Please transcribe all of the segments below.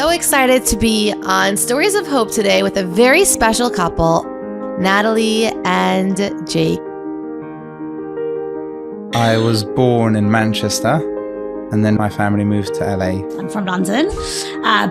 so excited to be on Stories of Hope today with a very special couple, Natalie and Jake. I was born in Manchester and then my family moved to LA. I'm from London,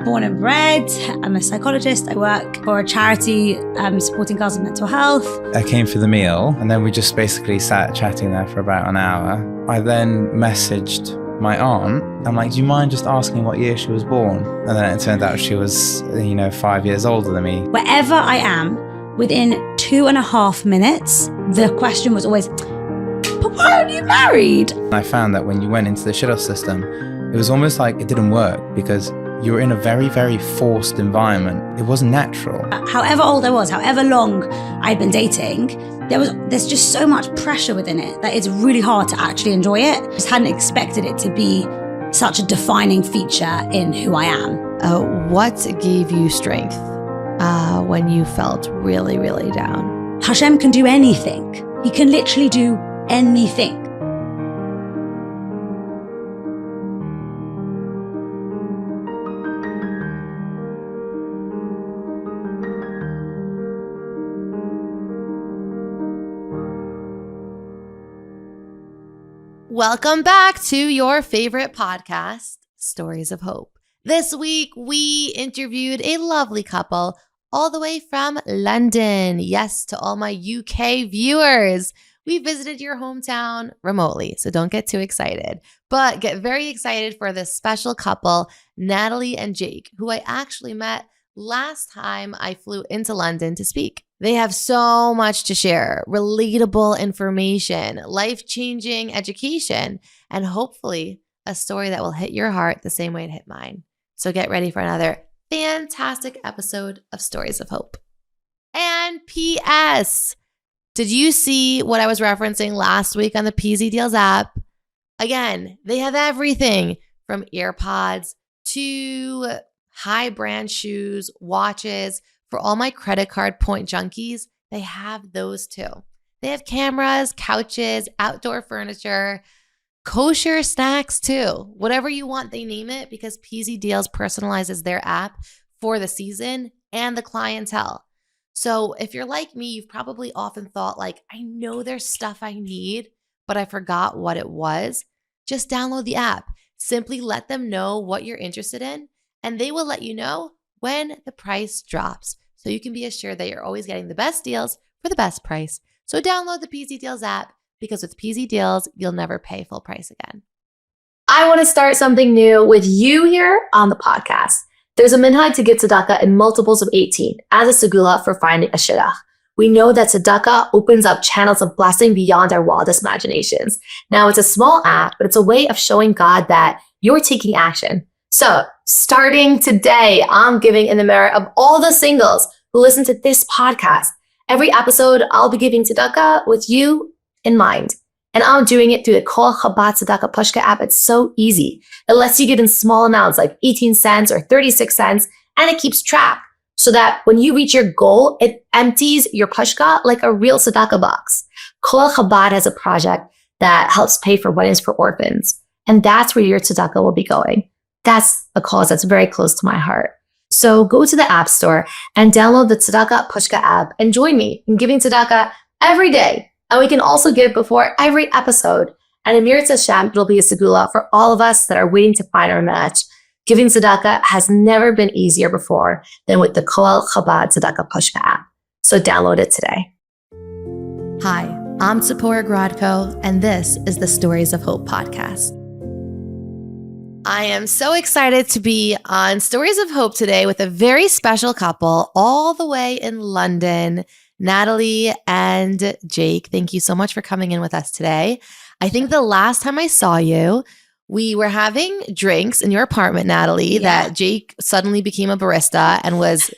born and bred. I'm a psychologist. I work for a charity supporting girls with mental health. I came for the meal and then we just basically sat chatting there for about an hour. I then messaged my aunt. I'm like, do you mind just asking what year she was born? And then it turned out she was, 5 years older than me. Wherever I am, within 2.5 minutes, the question was always, but why aren't you married? And I found that when you went into the shut-off system, it was almost like it didn't work because you were in a very, very forced environment. It wasn't natural. However old I was, however long I'd been dating, there's just so much pressure within it that it's really hard to actually enjoy it. I just hadn't expected it to be such a defining feature in who I am. What gave you strength when you felt really, really down? Hashem can do anything. He can literally do anything. Welcome back to your favorite podcast, Stories of Hope. This week, we interviewed a lovely couple all the way from London. Yes, to all my UK viewers. We visited your hometown remotely, so don't get too excited. But get very excited for this special couple, Natalie and Jake, who I actually met last time I flew into London to speak. They have so much to share, relatable information, life-changing education, and hopefully a story that will hit your heart the same way it hit mine. So get ready for another fantastic episode of Stories of Hope. And P.S. Did you see what I was referencing last week on the PZ Deals app? Again, they have everything from earpods to high brand shoes, watches. For all my credit card point junkies, they have those too. They have cameras, couches, outdoor furniture, kosher snacks too. Whatever you want, they name it because PZ Deals personalizes their app for the season and the clientele. So if you're like me, you've probably often thought like, I know there's stuff I need, but I forgot what it was. Just download the app. Simply let them know what you're interested in, and they will let you know when the price drops. So you can be assured that you're always getting the best deals for the best price. So download the PZ Deals app because with PZ Deals, you'll never pay full price again. I want to start something new with you here on the podcast. There's a minhag to give tzedakah in multiples of 18 as a segula for finding a shidduch. We know that tzedakah opens up channels of blessing beyond our wildest imaginations. Now, it's a small act, but it's a way of showing God that you're taking action. So, starting today, I'm giving in the merit of all the singles who listen to this podcast. Every episode, I'll be giving tzedakah with you in mind. And I'm doing it through the Kol Chabad Tzedakah Pushka app. It's so easy. It lets you give in small amounts like 18 cents or 36 cents, and it keeps track so that when you reach your goal, it empties your pushka like a real tzedakah box. Kol Chabad has a project that helps pay for weddings for orphans. And that's where your tzedakah will be going. That's a cause that's very close to my heart. So go to the App Store and download the Tzedakah Pushka app and join me in giving tzedakah every day. And we can also give before every episode. And in Mirat Hashem, it'll be a segula for all of us that are waiting to find our match. Giving tzedakah has never been easier before than with the Kol Chabad Tzedakah Pushka app. So download it today. Hi, I'm Tzipora Grodko, and this is the Stories of Hope podcast. I am so excited to be on Stories of Hope today with a very special couple all the way in London, Natalie and Jake. Thank you so much for coming in with us today. I think the last time I saw you, we were having drinks in your apartment, Natalie, that Jake suddenly became a barista and was,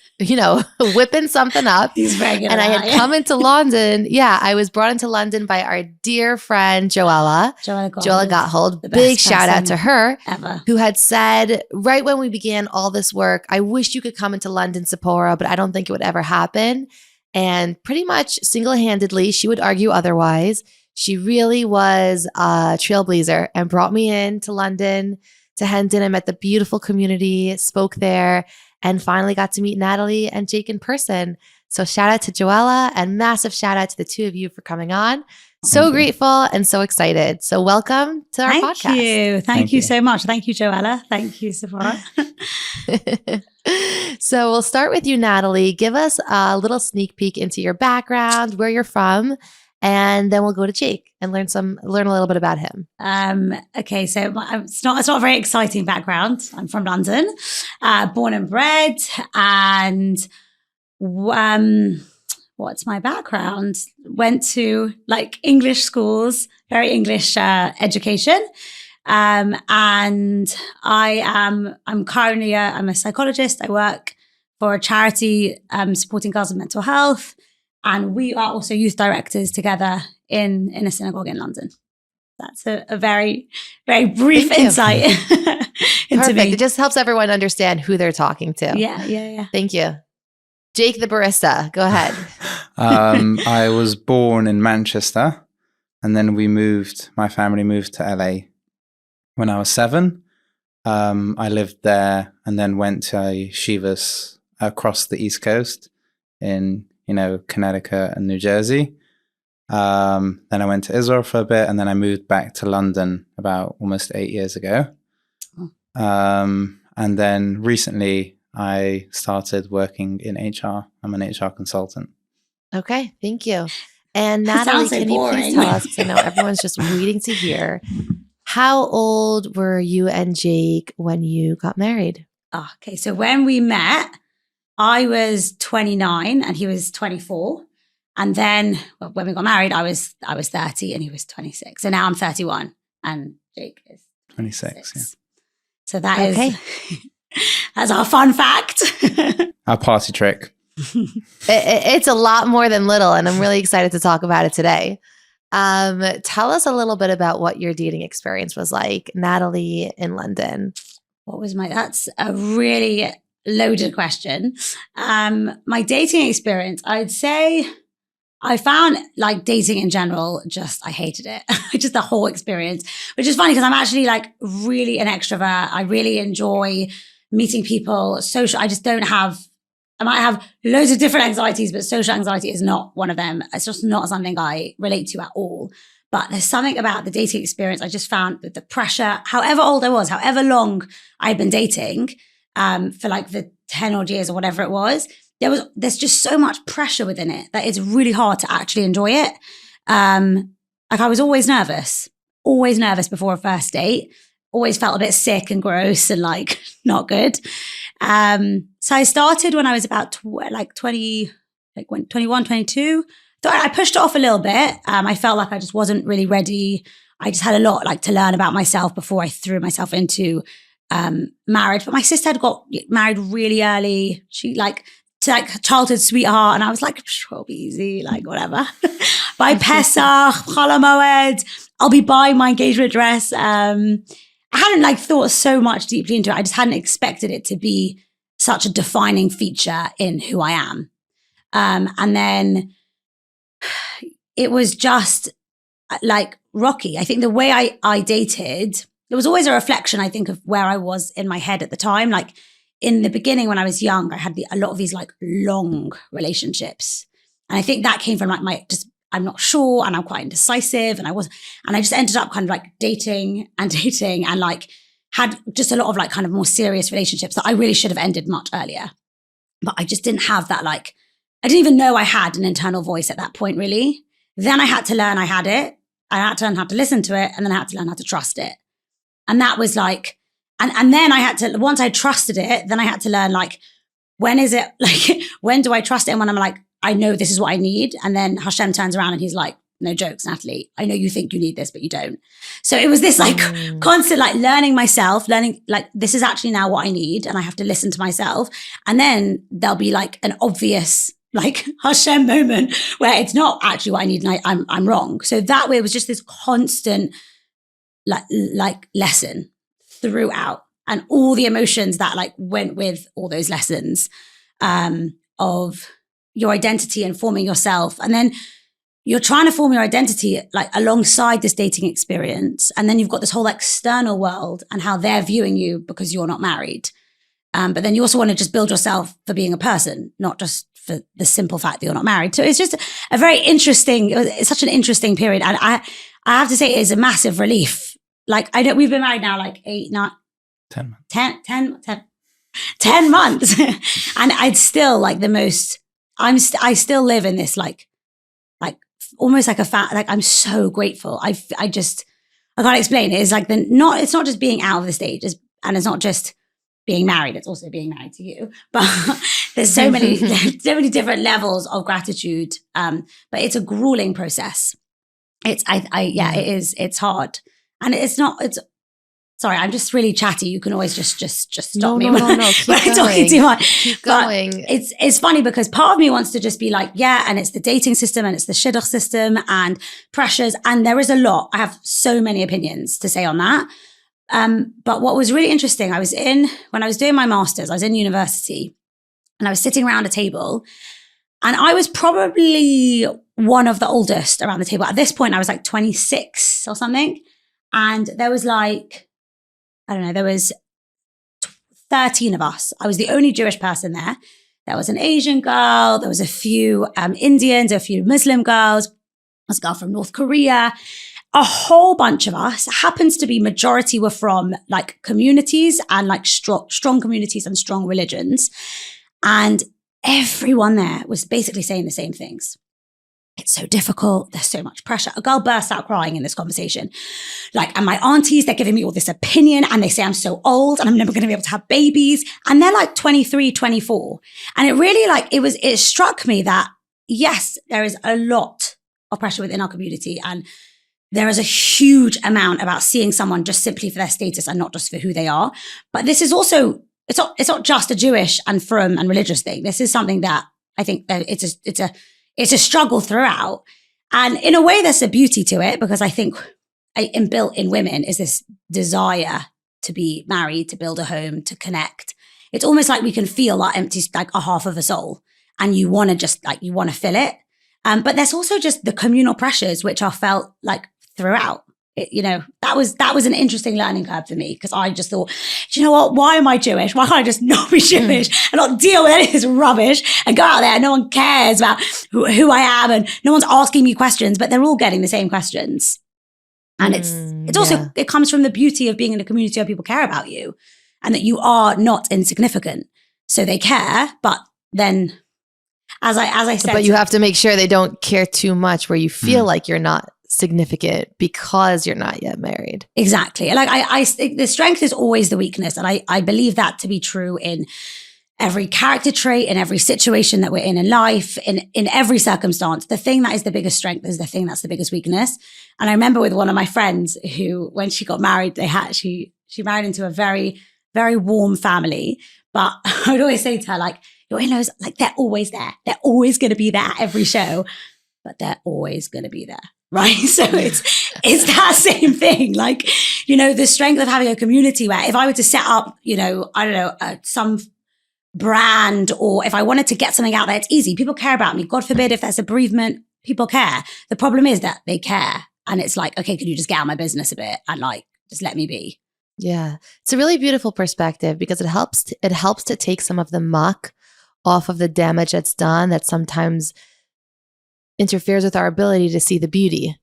whipping something up. He's very good. And I had come into London. Yeah, I was brought into London by our dear friend, Joella Gotthold. Big shout out to her, ever. Who had said right when we began all this work, I wish you could come into London, Tzipora, but I don't think it would ever happen. And pretty much single-handedly, she would argue otherwise. She really was a trailblazer and brought me into London to Hendon. I met the beautiful community, spoke there, and finally got to meet Natalie and Jake in person. So shout out to Joella and massive shout out to the two of you for coming on. So grateful and so excited. So welcome to our podcast. Thank you. Thank you so much. Thank you, Joella. Thank you, Tzipora. So we'll start with you, Natalie. Give us a little sneak peek into your background, where you're from, and then we'll go to Jake and learn a little bit about him. Okay, so it's not a very exciting background. I'm from London, born and bred, and what's my background? Went to like English schools, very English education. And I'm currently I'm a psychologist. I work for a charity supporting girls with mental health. And we are also youth directors together in a synagogue in London. That's a very, very brief insight into Perfect. me. It just helps everyone understand who they're talking to. Yeah. Thank you. Jake the barista, go ahead. I was born in Manchester, and then my family moved to LA when I was 7. I lived there and then went to yeshivas across the East Coast in, Connecticut and New Jersey. Then I went to Israel for a bit, and then I moved back to London about almost 8 years ago. And then recently I started working in HR. I'm an HR consultant. Okay, thank you. And Natalie, can you please tell us, because I know everyone's just waiting to hear, how old were you and Jake when you got married? Okay, so when we met, I was 29 and he was 24. And then when we got married, I was 30 and he was 26. So now I'm 31 and Jake is 26. Yeah. So that is that's our fun fact. Our party trick. It's a lot more than little, and I'm really excited to talk about it today. Tell us a little bit about what your dating experience was like, Natalie, in London. That's a really loaded question. My dating experience, I'd say I found like dating in general, I hated it. Just the whole experience, which is funny because I'm actually like really an extrovert. I really enjoy meeting people, social. I might have loads of different anxieties, but social anxiety is not one of them. It's just not something I relate to at all. But there's something about the dating experience I just found that the pressure, however old I was, however long I'd been dating, for like the 10 odd years or whatever it was, there's just so much pressure within it that it's really hard to actually enjoy it. Like I was always nervous before a first date, always felt a bit sick and gross and like not good. So I started when I was about 21, 22. So I pushed it off a little bit. I felt like I just wasn't really ready. I just had a lot like to learn about myself before I threw myself into marriage. But my sister had got married really early. She to childhood sweetheart. And I was like, sure, it'll be easy, like whatever. By Pesach, Chol HaMoed, I'll be buying my engagement dress. I hadn't thought so much deeply into it. I just hadn't expected it to be such a defining feature in who I am. And then it was just like rocky. I think the way I dated, it was always a reflection, I think, of where I was in my head at the time. Like in the beginning, when I was young, I had a lot of these long relationships. And I think that came from I'm not sure and I'm quite indecisive. And I just ended up kind of dating and had just a lot of kind of more serious relationships that I really should have ended much earlier. But I just didn't have that, I didn't even know I had an internal voice at that point, really. Then I had to learn I had it. I had to learn how to listen to it, and then I had to learn how to trust it. And that was and then I had to, once I trusted it, then I had to learn when is it, when do I trust it? And when I'm I know this is what I need. And then Hashem turns around and he's like, no jokes, Natalie. I know you think you need this, but you don't. So it was this constant learning myself, this is actually now what I need. And I have to listen to myself. And then there'll be an obvious Hashem moment where it's not actually what I need and I'm wrong. So that way it was just this constant lesson throughout, and all the emotions that went with all those lessons of your identity and forming yourself. And then you're trying to form your identity like alongside this dating experience. And then you've got this whole external world and how they're viewing you because you're not married. But then you also want to just build yourself for being a person, not just for the simple fact that you're not married. So it's just a very interesting, it's such an interesting period. And I have to say it is a massive relief. Like we've been married now like 10 months. And I'd still like I still live in this like almost like like I'm so grateful. I can't explain it. It's like it's not just being out of the stage and it's not just being married. It's also being married to you, but there's so many different levels of gratitude. But it's a grueling process. It is. It's hard. And sorry, I'm just really chatty. You can always just stop me when I'm talking too much. Keep going. But it's funny because part of me wants to just be like, yeah, and it's the dating system and it's the shidduch system and pressures. And there is a lot. I have so many opinions to say on that. But what was really interesting, when I was doing my master's, I was in university and I was sitting around a table and I was probably one of the oldest around the table. At this point, I was like 26 or something. And there was like, I don't know, there was 13 of us. I was the only Jewish person there. There was an Asian girl. There was a few Indians, a few Muslim girls. There was a girl from North Korea. A whole bunch of us. Happens to be majority were from like communities and like strong communities and strong religions. And everyone there was basically saying the same things. It's so difficult. There's so much pressure. A girl burst out crying in this conversation. Like, and my aunties, they're giving me all this opinion and they say I'm so old and I'm never going to be able to have babies. And they're like 23, 24. And it really it struck me that yes, there is a lot of pressure within our community. And there is a huge amount about seeing someone just simply for their status and not just for who they are. But this is also, it's not just a Jewish and frum and religious thing. This is something that I think that it's a struggle throughout. And in a way, there's a beauty to it because I think inbuilt in women is this desire to be married, to build a home, to connect. It's almost like we can feel that empty, like a half of a soul and you want to fill it. But there's also just the communal pressures, which are felt like throughout. That was an interesting learning curve for me because I just thought, do you know what? Why am I Jewish? Why can't I just not be Jewish and not deal with any of this rubbish and go out there and no one cares about who I am and no one's asking me questions, but they're all getting the same questions. And it's also, it comes from the beauty of being in a community where people care about you and that you are not insignificant. So they care, but then as I said. But you have to make sure they don't care too much where you feel like you're not significant because you're not yet married. Exactly. Like the strength is always the weakness. And I believe that to be true in every character trait, in every situation that we're in life, in every circumstance. The thing that is the biggest strength is the thing that's the biggest weakness. And I remember with one of my friends who, when she got married, she married into a very, very warm family. But I would always say to her, like, your in-laws, like, they're always there. They're always going to be there at every show, but they're always going to be there. Right. So it's that same thing. Like, the strength of having a community where if I were to set up, some brand or if I wanted to get something out there, it's easy. People care about me. God forbid if there's a bereavement, people care. The problem is that they care. And it's like, okay, could you just get out of my business a bit and like, just let me be. Yeah. It's a really beautiful perspective because it helps to take some of the muck off of the damage that's done that sometimes interferes with our ability to see the beauty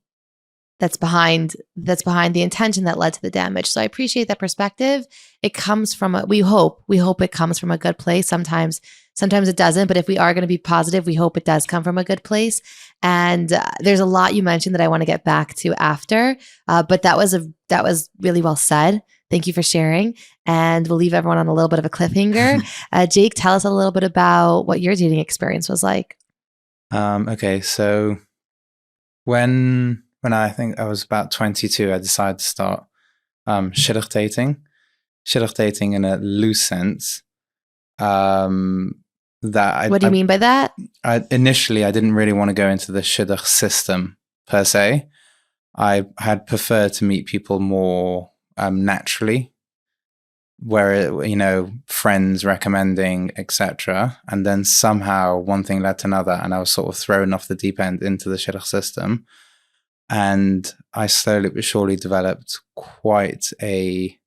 that's behind the intention that led to the damage. So I appreciate that perspective. It comes from we hope it comes from a good place. Sometimes it doesn't, but if we are going to be positive, we hope it does come from a good place. And there's a lot you mentioned that I want to get back to after, but that was really well said. Thank you for sharing. And we'll leave everyone on a little bit of a cliffhanger. Jake, tell us a little bit about what your dating experience was like. Okay, so when I think I was about 22, I decided to start shidduch dating. Shidduch dating in a loose sense. What do you mean by that? Initially, I didn't really want to go into the shidduch system per se. I had preferred to meet people more naturally. where, you know, friends recommending, etc. And then somehow one thing led to another, and I was sort of thrown off the deep end into the shidduch system. And I slowly but surely developed quite a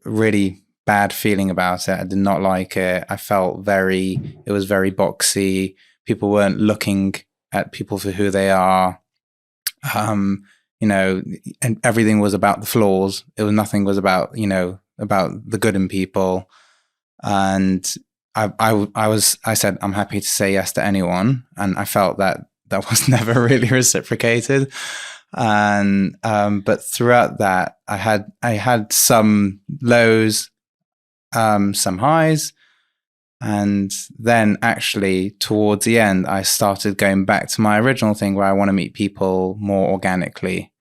really bad feeling about it. I did not like it. I felt it was very boxy. People weren't looking at people for who they are. You know, and everything was about the flaws. Nothing was about, you know, about the good in people. And I said, I'm happy to say yes to anyone. And I felt that was never really reciprocated. And, but throughout that, I had some lows, some highs. And then actually towards the end, I started going back to my original thing where I want to meet people more organically.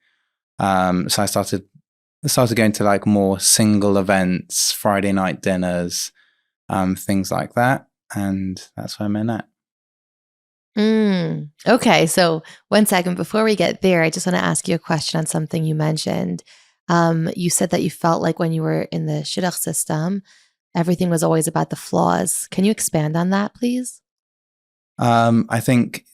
So I started going to like more single events, Friday night dinners, things like that. And that's where I met Nat. Okay. So 1 second before we get there, I just want to ask you a question on something you mentioned. You said that you felt like when you were in the shidduch system, everything was always about the flaws. Can you expand on that, please? I think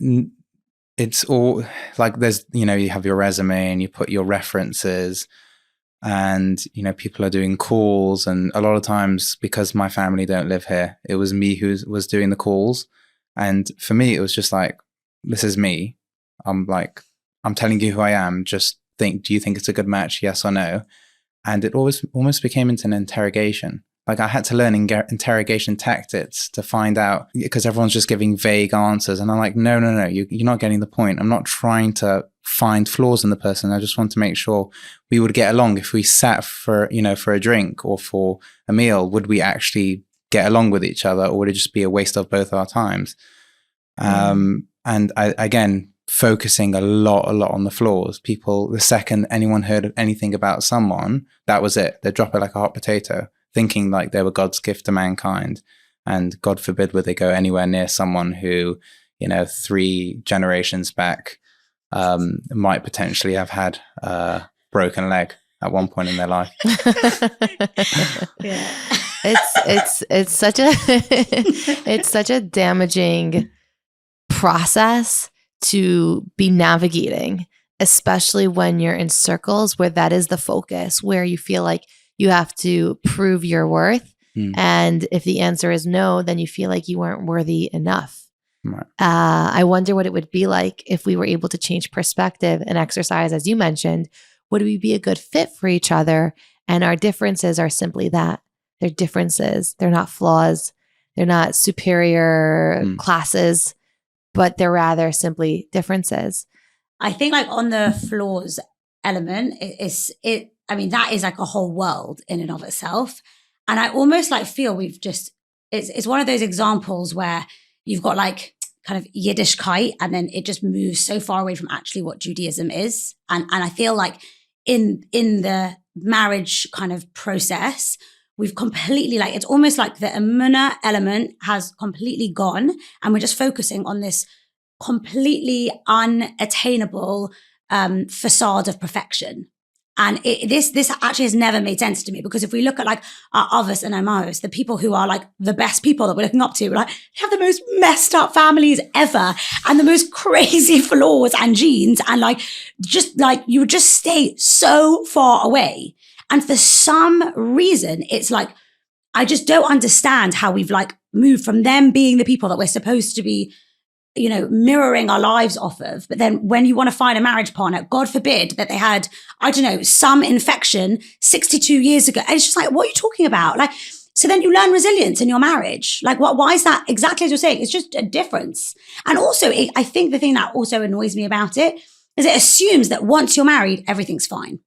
it's all like there's, you know, you have your resume and you put your references, and, you know, people are doing calls. And a lot of times, because my family don't live here, it was me who was doing the calls. And for me, it was just like, this is me. I'm telling you who I am. Just do you think it's a good match? Yes or no? And it almost became into an interrogation. Like I had to learn interrogation tactics to find out, because everyone's just giving vague answers. And I'm like, no, you're not getting the point. I'm not trying to find flaws in the person. I just want to make sure we would get along. If we sat for a drink or for a meal, would we actually get along with each other, or would it just be a waste of both our times? And I, again, focusing a lot on the flaws. People, the second anyone heard of anything about someone, that was it. They'd drop it like a hot potato, thinking like they were God's gift to mankind. And God forbid would they go anywhere near someone who, you know, 3 generations back might potentially have had a broken leg at one point in their life. Yeah. It's such a damaging process to be navigating, especially when you're in circles where that is the focus, where you feel like you have to prove your worth. And if the answer is no, then you feel like you weren't worthy enough. Right. I wonder what it would be like if we were able to change perspective and exercise, as you mentioned. Would we be a good fit for each other? And our differences are simply that. They're differences. They're not flaws. They're not superior classes, but they're rather simply differences. I think like on the flaws element, I mean, that is like a whole world in and of itself. And I almost like feel it's one of those examples where you've got like kind of Yiddishkeit, and then it just moves so far away from actually what Judaism is. And I feel like in the marriage kind of process, we've completely like, it's almost like the emunah element has completely gone, and we're just focusing on this completely unattainable facade of perfection. And this actually has never made sense to me, because if we look at like our avos and amahos, the people who are like the best people that we're looking up to, we're like, they have the most messed up families ever and the most crazy flaws and genes, and like just like you would just stay so far away. And for some reason, it's like, I just don't understand how we've like moved from them being the people that we're supposed to be, you know, mirroring our lives off of. But then when you want to find a marriage partner, God forbid that they had, I don't know, some infection 62 years ago. And it's just like, what are you talking about? Like, so then you learn resilience in your marriage. Like, why is that exactly as you're saying? It's just a difference. And also, I think the thing that also annoys me about it is it assumes that once you're married, everything's fine.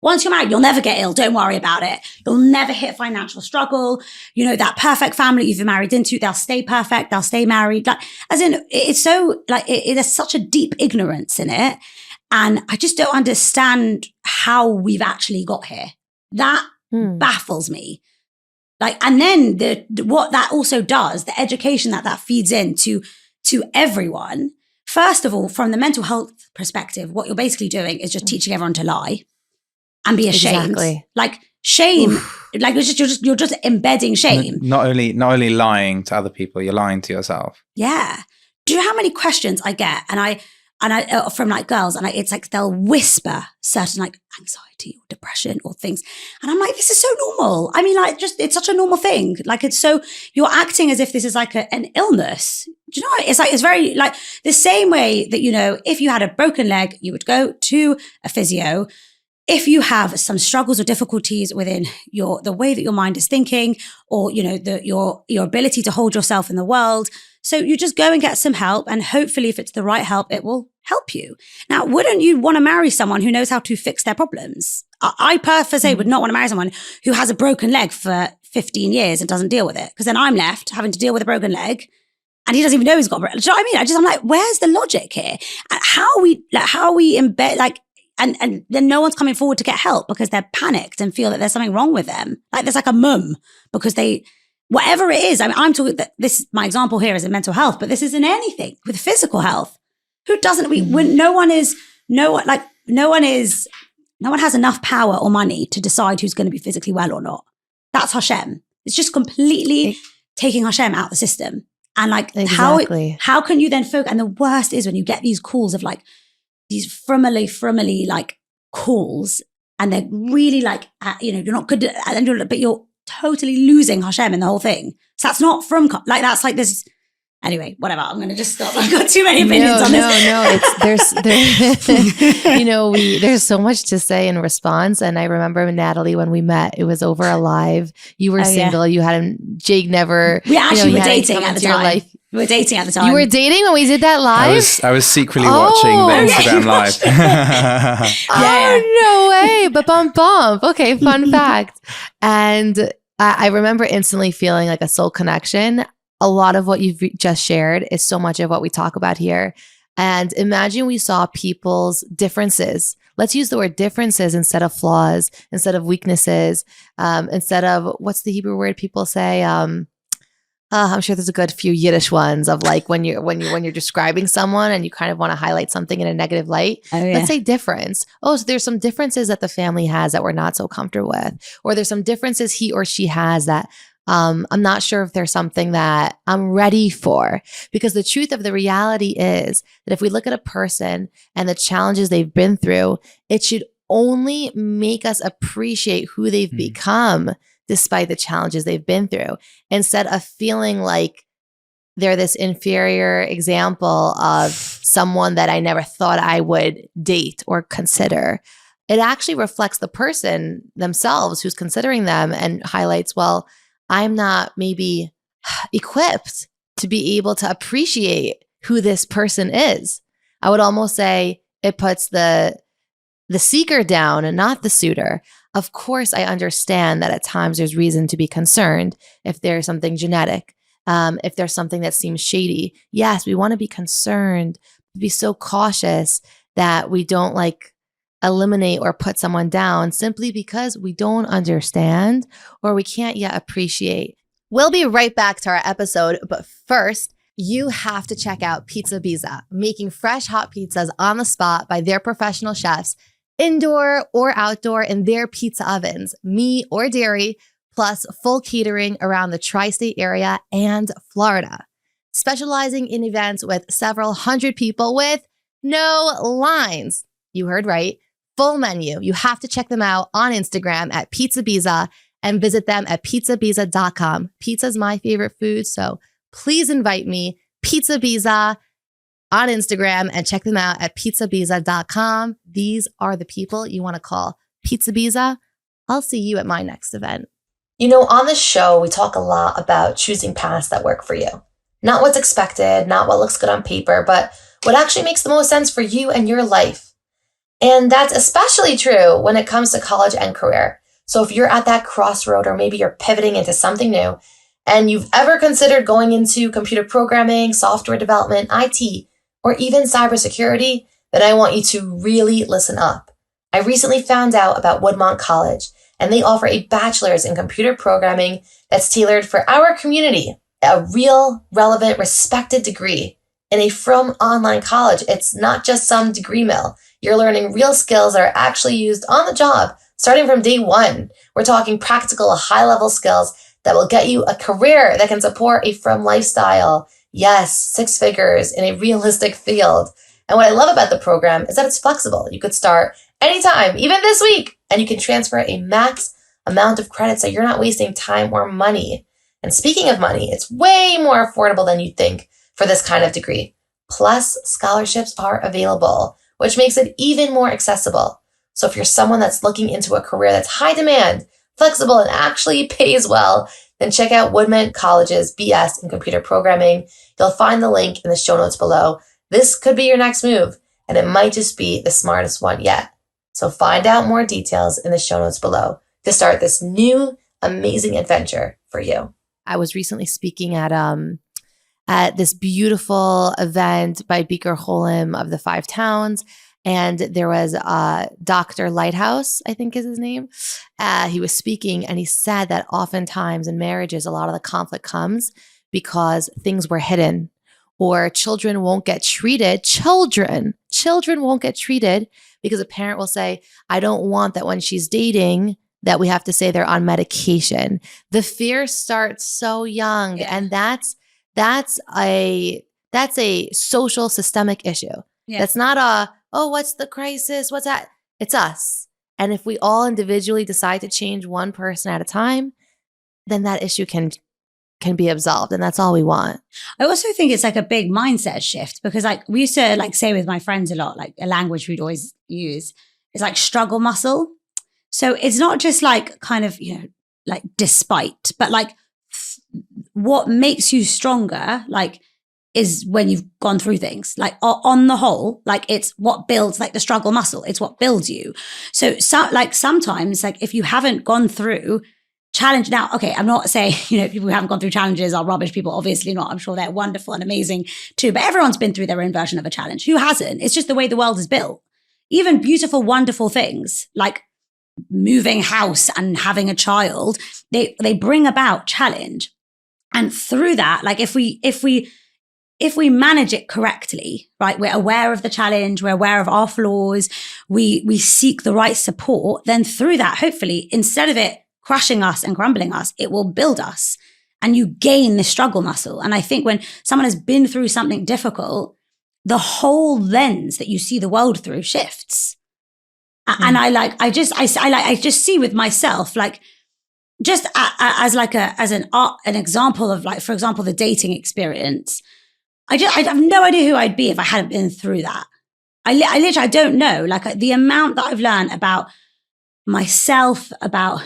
Once you're married, you'll never get ill. Don't worry about it. You'll never hit financial struggle. You know, that perfect family you've been married into, they'll stay perfect. They'll stay married. Like, as in, it's so like, there's such a deep ignorance in it. And I just don't understand how we've actually got here. That baffles me. Like, and then what that also does, the education that feeds into to everyone. First of all, from the mental health perspective, what you're basically doing is just teaching everyone to lie and be ashamed. Exactly. Like, shame, like you're just embedding shame. Not only lying to other people, you're lying to yourself. Yeah. Do you know how many questions I get? And I from like girls, and it's like they'll whisper certain like anxiety or depression or things, and I'm like, this is so normal. I mean, like, just it's such a normal thing. Like, it's so you're acting as if this is like an illness. Do you know? It's like it's very like the same way that, you know, if you had a broken leg, you would go to a physio. If you have some struggles or difficulties within the way that your mind is thinking, or, you know, your ability to hold yourself in the world. So you just go and get some help, and hopefully if it's the right help, it will help you. Now, wouldn't you want to marry someone who knows how to fix their problems? I per se would not want to marry someone who has a broken leg for 15 years and doesn't deal with it, because then I'm left having to deal with a broken leg and he doesn't even know he's got a broken leg. Do you know what I mean? I'm like, where's the logic here? And how we embed, like, and then no one's coming forward to get help because they're panicked and feel that there's something wrong with them. Like there's like a mum because whatever it is. I mean, I'm talking that my example here is in mental health, but this is in anything with physical health. Who doesn't, no one has enough power or money to decide who's going to be physically well or not. That's Hashem. It's just completely taking Hashem out of the system. And like, exactly. how can you then focus? And the worst is when you get these calls of like, these frummily like calls, and they're really like, you know, you're not good at, but you're totally losing Hashem in the whole thing. So that's not like, that's like this. Anyway, whatever. I'm going to just stop. I've got too many opinions on this. There's so much to say in response. And I remember, Natalie, when we met, it was over a live. You were single. Yeah. You hadn't. Jake never. We actually were dating at the time. We were dating at the time. You were dating when we did that live? I was secretly watching the Instagram live. No way. But bump. Okay, fun fact. And I remember instantly feeling like a soul connection. A lot of what you've just shared is so much of what we talk about here. And imagine we saw people's differences. Let's use the word differences instead of flaws, instead of weaknesses, instead of, what's the Hebrew word people say? I'm sure there's a good few Yiddish ones of like when you're describing someone and you kind of want to highlight something in a negative light. Oh, yeah. Let's say difference. Oh, so there's some differences that the family has that we're not so comfortable with, or there's some differences he or she has that I'm not sure if there's something that I'm ready for. Because the truth of the reality is that if we look at a person and the challenges they've been through, it should only make us appreciate who they've become despite the challenges they've been through, instead of feeling like they're this inferior example of someone that I never thought I would date or consider. It actually reflects the person themselves who's considering them and highlights, well, I'm not maybe equipped to be able to appreciate who this person is. I would almost say it puts the seeker down and not the suitor. Of course, I understand that at times there's reason to be concerned if there's something genetic, if there's something that seems shady. Yes, we want to be concerned, be so cautious that we don't like eliminate or put someone down simply because we don't understand or we can't yet appreciate. We'll be right back to our episode, but first, you have to check out Pizza Biza, making fresh hot pizzas on the spot by their professional chefs, indoor or outdoor in their pizza ovens, meat or dairy, plus full catering around the tri-state area and Florida. Specializing in events with several hundred people with no lines. You heard right. Full menu. You have to check them out on Instagram at Pizza Biza and visit them at pizzabiza.com. Pizza's my favorite food, so please invite me, Pizza Biza, on Instagram, and check them out at pizzabiza.com. These are the people you want to call. Pizza Biza, I'll see you at my next event. You know, on this show, we talk a lot about choosing paths that work for you. Not what's expected, not what looks good on paper, but what actually makes the most sense for you and your life. And that's especially true when it comes to college and career. So if you're at that crossroad, or maybe you're pivoting into something new, and you've ever considered going into computer programming, software development, IT, or even cybersecurity, then I want you to really listen up. I recently found out about Woodmont College, and they offer a bachelor's in computer programming that's tailored for our community, a real, relevant, respected degree in a from online college. It's not just some degree mill. You're learning real skills that are actually used on the job, Starting from day one, we're talking practical, high-level skills that will get you a career that can support a firm lifestyle. Yes, 6 figures in a realistic field. And what I love about the program is that it's flexible. You could start anytime, even this week, and you can transfer a max amount of credits so you're not wasting time or money. And speaking of money, it's way more affordable than you think for this kind of degree. Plus, scholarships are available, which makes it even more accessible. So if you're someone that's looking into a career that's high demand, flexible, and actually pays well, then check out Woodman College's BS in computer programming. You'll find the link in the show notes below. This could be your next move, and it might just be the smartest one yet. So find out more details in the show notes below to start this new, amazing adventure for you. I was recently speaking at this beautiful event by Beaker Holam of the 5 Towns. And there was Dr. Lighthouse, I think is his name. He was speaking and he said that oftentimes in marriages, a lot of the conflict comes because things were hidden or children won't get treated. Children won't get treated because a parent will say, I don't want that when she's dating that we have to say they're on medication. The fear starts so young. Yeah. And that's a social systemic issue. Yeah. That's not what's the crisis? What's that? It's us. And if we all individually decide to change one person at a time, then that issue can be absolved. And that's all we want. I also think it's like a big mindset shift because like we used to like say with my friends a lot, like a language we'd always use is like struggle muscle. So it's not just like kind of, like despite, but like what makes you stronger, like is when you've gone through things like on the whole, like it's what builds like the struggle muscle. It's what builds you. So like sometimes like if you haven't gone through challenge now, okay, I'm not saying, people who haven't gone through challenges are rubbish people. Obviously not. I'm sure they're wonderful and amazing too, but everyone's been through their own version of a challenge. Who hasn't? It's just the way the world is built. Even beautiful, wonderful things like moving house and having a child, they bring about challenge. And through that, like if we manage it correctly, right, we're aware of the challenge, we're aware of our flaws, we seek the right support, then through that, hopefully, instead of it crushing us and crumbling us, it will build us and you gain the struggle muscle. And I think when someone has been through something difficult, the whole lens that you see the world through shifts. And I just see with myself, like just as an example of like, for example, the dating experience. I have no idea who I'd be if I hadn't been through that. I don't know, like the amount that I've learned about myself, about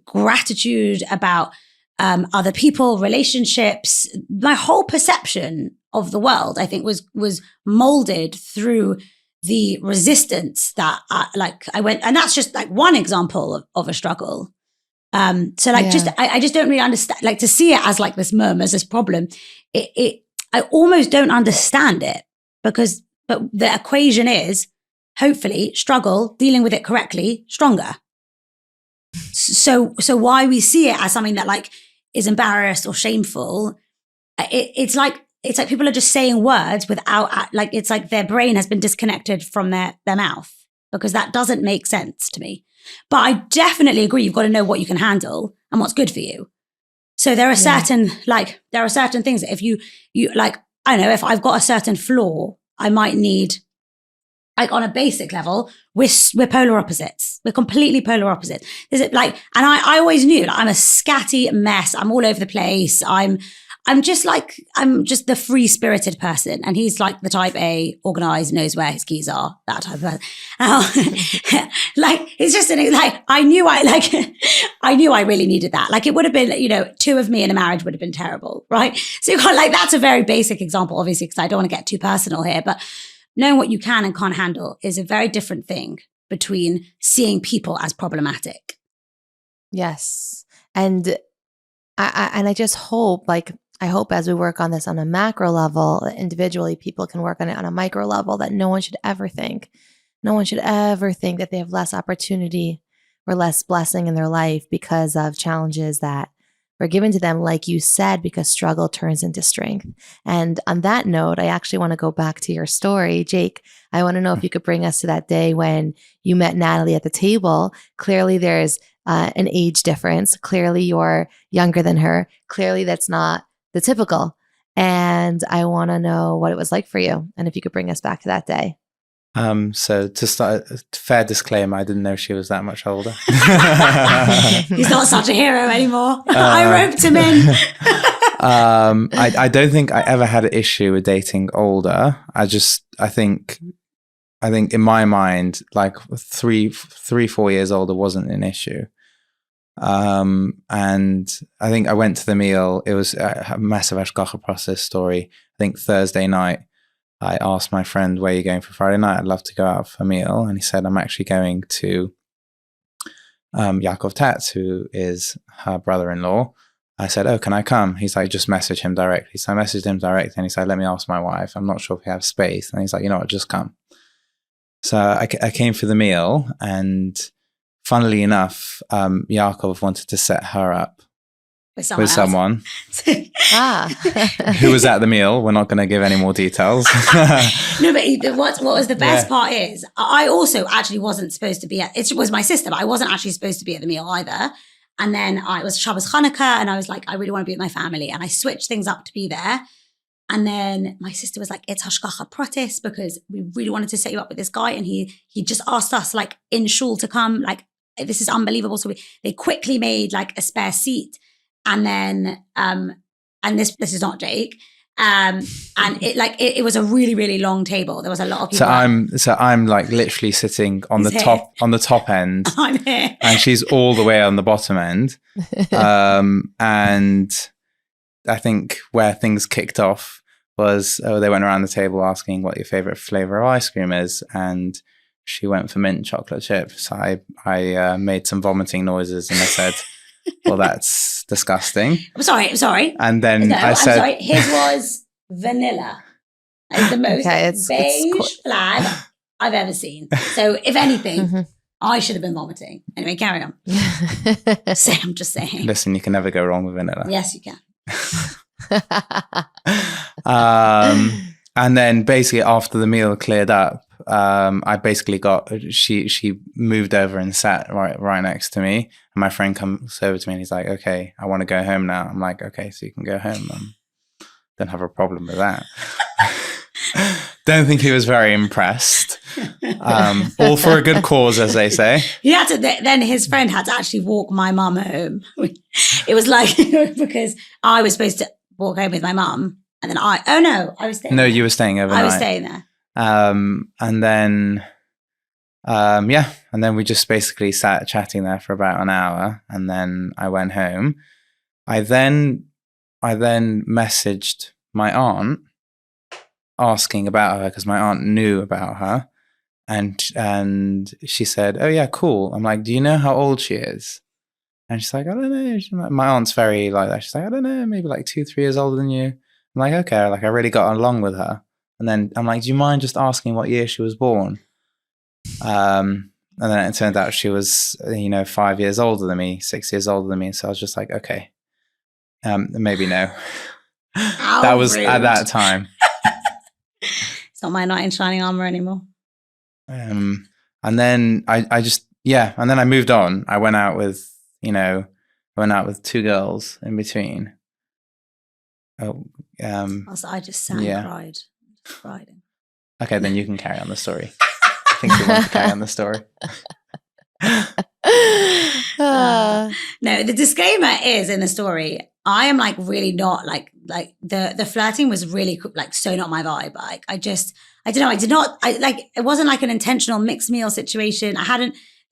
gratitude, about other people, relationships, my whole perception of the world, I think was molded through the resistance that I went, and that's just like one example of a struggle. So like, I just don't really understand, like to see it as like this as this problem. I almost don't understand it but the equation is hopefully struggle, dealing with it correctly, stronger. So why we see it as something that like is embarrassed or shameful, it's like people are just saying words without, like, it's like their brain has been disconnected from their mouth because that doesn't make sense to me. But I definitely agree. You've got to know what you can handle and what's good for you. So there are certain things that if you like, I don't know, if I've got a certain flaw, I might need, like on a basic level, we're polar opposites. We're completely polar opposites. Is it like, and I always knew, like, I'm a scatty mess. I'm all over the place. I'm just the free-spirited person. And he's like the type A, organized, knows where his keys are, that type of person. Like, it's just like, I knew I really needed that. Like, it would have been, 2 of me in a marriage would have been terrible, right? So you've got, like, that's a very basic example, obviously, because I don't want to get too personal here, but knowing what you can and can't handle is a very different thing between seeing people as problematic. Yes. And I just hope, like, I hope as we work on this on a macro level, individually, people can work on it on a micro level, that no one should ever think that they have less opportunity or less blessing in their life because of challenges that were given to them, like you said, because struggle turns into strength. And on that note, I actually want to go back to your story. Jake, I want to know if you could bring us to that day when you met Natalie at the table. Clearly, there's an age difference. Clearly, you're younger than her. Clearly, that's not the typical. And I want to know what it was like for you, and if you could bring us back to that day. So to start, fair disclaimer, I didn't know she was that much older. He's not such a hero anymore. I roped him in. I don't think I ever had an issue with dating older. I think in my mind, like 4 years older wasn't an issue. And I think I went to the meal. It was a massive hashgacha process story. I think Thursday night, I asked my friend, where are you going for Friday night? I'd love to go out for a meal. And he said, I'm actually going to Yaakov Tatz, who is her brother-in-law. I said, oh, can I come? He's like, just message him directly. So I messaged him directly and he said, let me ask my wife. I'm not sure if we have space. And he's like, you know what, just come. So I came for the meal, and funnily enough, Yaakov wanted to set her up with someone who was at the meal. We're not going to give any more details. No, but what was the best part is I also actually wasn't supposed to be at, it was my sister, but I wasn't actually supposed to be at the meal either. And then it was Shabbos Hanukkah, and I was like, I really want to be with my family. And I switched things up to be there. And then my sister was like, it's hashgacha pratis, because we really wanted to set you up with this guy. And he just asked us like in shul to come, like, this is unbelievable. So they quickly made like a spare seat. And then, and this is not Jake. And it was a really, really long table. There was a lot of people. So I'm like literally sitting on the top end. I'm here. And she's all the way on the bottom end. And I think where things kicked off was, they went around the table asking what your favorite flavor of ice cream is. And she went for mint chocolate chip. So I made some vomiting noises and I said, well, that's disgusting. I'm sorry. And then I said, I'm sorry. His was vanilla. It's the most beige flag I've ever seen. So if anything, I should have been vomiting. Anyway, carry on. So I'm just saying. Listen, you can never go wrong with vanilla. Yes, you can. And then basically after the meal cleared up, I basically she moved over and sat right next to me. And my friend comes over to me and he's like, okay, I want to go home now. I'm like, okay, so you can go home. Don't have a problem with that. Don't think he was very impressed. All for a good cause, as they say. He had to. Then his friend had to actually walk my mum home. It was like, because I was supposed to walk home with my mum, and then I was staying. No, there. You were staying overnight. I was staying there. And then, and then we just basically sat chatting there for about an hour, and then I went home. I then messaged my aunt asking about her, because my aunt knew about her, and she said, oh yeah, cool. I'm like, do you know how old she is? And she's like, I don't know. My aunt's very like that. She's like, I don't know, maybe like 2-3 years older than you. I'm like, okay, like I really got along with her. And then I'm like, do you mind just asking what year she was born? And then it turned out she was, 5 years older than me, 6 years older than me. So I was just like, okay, maybe no. That was rude. At that time. It's not my knight in shining armor anymore. And then I just, and then I moved on. I went out with, 2 girls in between. Also, I just sat and cried. Okay, then you can carry on the story. I think you want to carry on the story. No, the disclaimer is in the story. I am like really not like the flirting was really like so not my vibe. Like I don't know. It wasn't like an intentional mixed meal situation.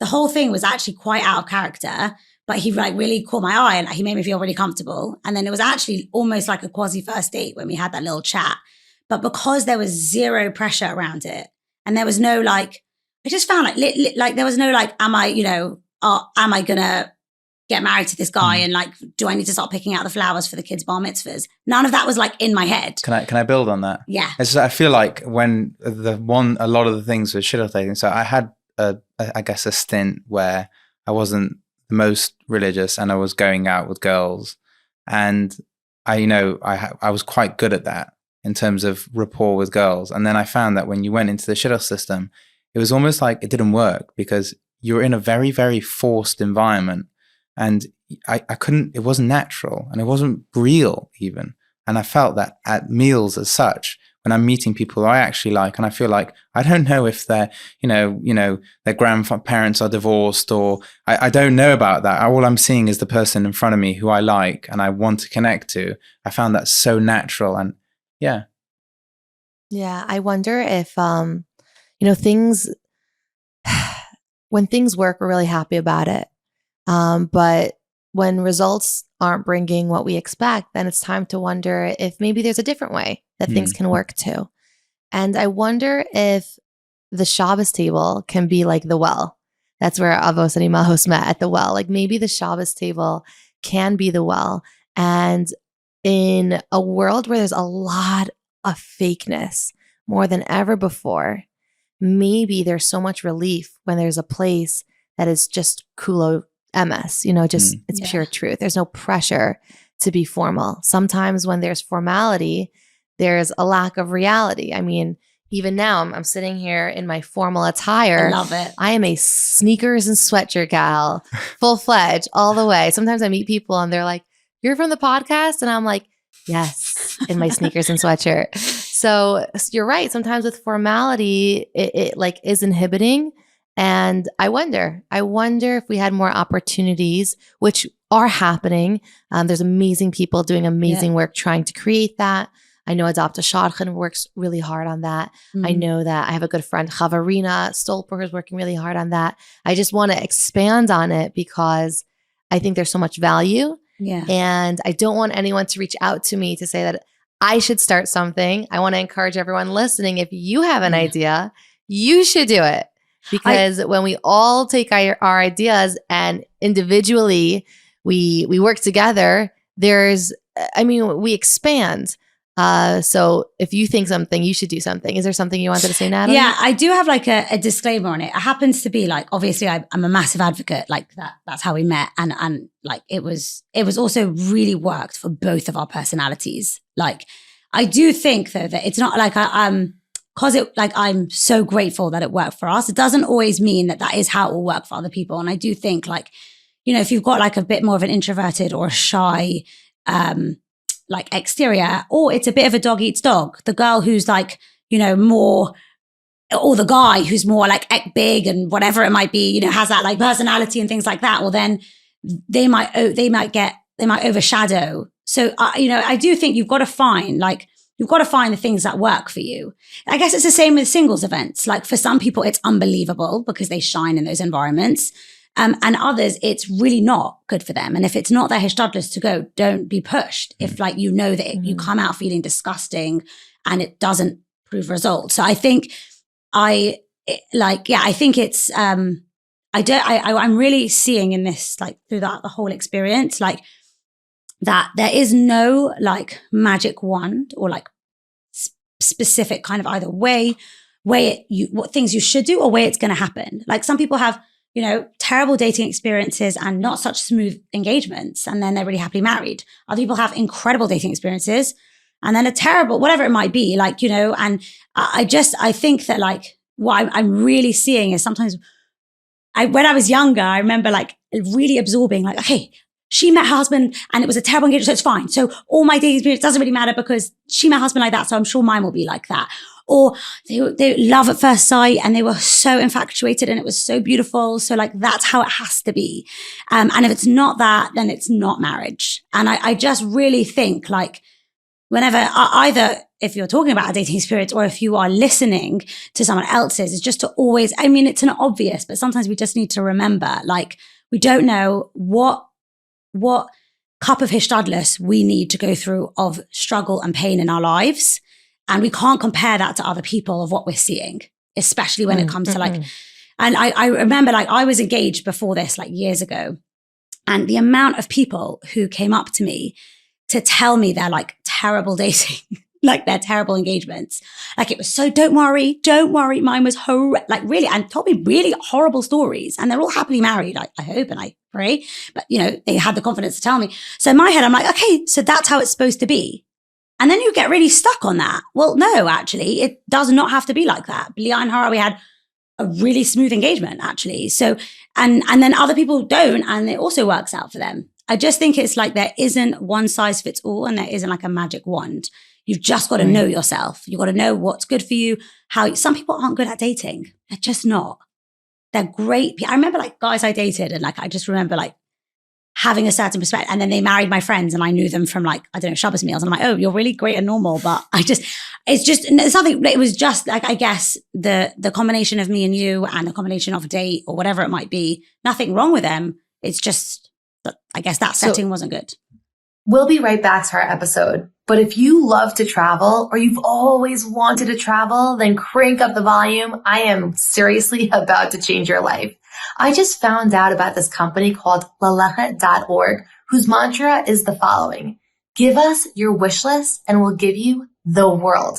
The whole thing was actually quite out of character, but he like really caught my eye and he made me feel really comfortable. And then it was actually almost like a quasi first date when we had that little chat. But because there was zero pressure around it, and there was no like, I just found like there was no like, am I gonna get married to this guy and like, do I need to start picking out the flowers for the kids' bar mitzvahs? None of that was like in my head. Can I build on that? Yeah. It's just, I feel like when a lot of the things with shidduch dating. So I had I guess a stint where I wasn't the most religious and I was going out with girls, And I was quite good at that in terms of rapport with girls. And then I found that when you went into the shidduch system, it was almost like it didn't work because you were in a very, very forced environment. And I couldn't, it wasn't natural and it wasn't real even. And I felt that at meals as such, when I'm meeting people who I actually like, and I feel like, I don't know if they're, their grandparents are divorced, or I don't know about that. All I'm seeing is the person in front of me who I like and I want to connect to. I found that so natural. And yeah. Yeah. I wonder if, things, when things work, we're really happy about it. But when results aren't bringing what we expect, then it's time to wonder if maybe there's a different way that things can work too. And I wonder if the Shabbos table can be like the well. That's where Avos and Imahos met, at the well. Like maybe the Shabbos table can be the well. And in a world where there's a lot of fakeness, more than ever before, maybe there's so much relief when there's a place that is just kulo MS, it's pure truth. There's no pressure to be formal. Sometimes when there's formality, there's a lack of reality. I mean, even now I'm sitting here in my formal attire. I love it. I am a sneakers and sweatshirt gal, full-fledged all the way. Sometimes I meet people and they're like, "You're from the podcast?" And I'm like, "Yes," in my sneakers and sweatshirt. So you're right. Sometimes with formality, it like is inhibiting. And I wonder if we had more opportunities, which are happening. There's amazing people doing amazing work trying to create that. I know Adopt a Shadchan works really hard on that. Mm-hmm. I know that I have a good friend, Chavarina Stolper, who's working really hard on that. I just want to expand on it because I think there's so much value. Yeah. And I don't want anyone to reach out to me to say that I should start something. I want to encourage everyone listening. If you have an idea, you should do it. Because when we all take our ideas and individually we work together, we expand. So if you think something, you should do something. Is there something you wanted to say, Natalie? Yeah, I do have like a disclaimer on it. It happens to be like, obviously I'm a massive advocate, like that's how we met. And like, it was also really worked for both of our personalities. Like, I do think though, that it's not like I'm so grateful that it worked for us. It doesn't always mean that is how it will work for other people. And I do think like, if you've got like a bit more of an introverted or a shy, like exterior, or it's a bit of a dog eats dog, the girl who's like, more, or the guy who's more like big and whatever it might be, has that like personality and things like that. Well, then they might overshadow. So, I do think you've got to find the things that work for you. I guess it's the same with singles events. Like for some people, it's unbelievable because they shine in those environments. And others, it's really not good for them. And if it's not their hishtadlus to go, don't be pushed. If like, that you come out feeling disgusting and it doesn't prove results. So I think I think it's, I'm really seeing in this, like throughout the whole experience, like that there is no like magic wand or like specific kind of either way what things you should do or way it's going to happen. Like some people have, terrible dating experiences and not such smooth engagements, and then they're really happily married. Other people have incredible dating experiences and then a terrible, whatever it might be, like, and I think that like what I'm really seeing is sometimes when I was younger, I remember like really absorbing like, okay, she met her husband and it was a terrible engagement, so it's fine. So all my dating experience doesn't really matter because she met her husband like that, so I'm sure mine will be like that. Or they love at first sight and they were so infatuated and it was so beautiful. So like, that's how it has to be. And if it's not that, then it's not marriage. And I just really think like whenever either if you're talking about a dating experience or if you are listening to someone else's, it's just to always, it's an obvious, but sometimes we just need to remember, like, we don't know what cup of hishtadlus we need to go through of struggle and pain in our lives. And we can't compare that to other people of what we're seeing, especially when it comes to like, and I remember like I was engaged before this like years ago, and the amount of people who came up to me to tell me they're like terrible dating like their terrible engagements. Like it was so, don't worry. Mine was like really, and told me really horrible stories. And they're all happily married, I hope and I pray. But, you know, they had the confidence to tell me. So in my head, I'm like, okay, so that's how it's supposed to be. And then you get really stuck on that. Well, no, actually, it does not have to be like that. Leah and Hara, we had a really smooth engagement, actually. So, and then other people don't, and it also works out for them. I just think it's like there isn't one size fits all, and there isn't like a magic wand. You've just got to know yourself. You've got to know what's good for you. Some people aren't good at dating. They're just not. They're great. I remember like guys I dated, and like I just remember like having a certain perspective, and then they married my friends and I knew them from like, I don't know, Shabbos meals. And I'm like, oh, you're really great and normal. But it's nothing, it was just like, I guess the combination of me and you and the combination of a date or whatever it might be, nothing wrong with them. It's just, I guess that setting wasn't good. We'll be right back to our episode. But if you love to travel or you've always wanted to travel, then crank up the volume. I am seriously about to change your life. I just found out about this company called lalechet.org, whose mantra is the following: give us your wish list and we'll give you the world.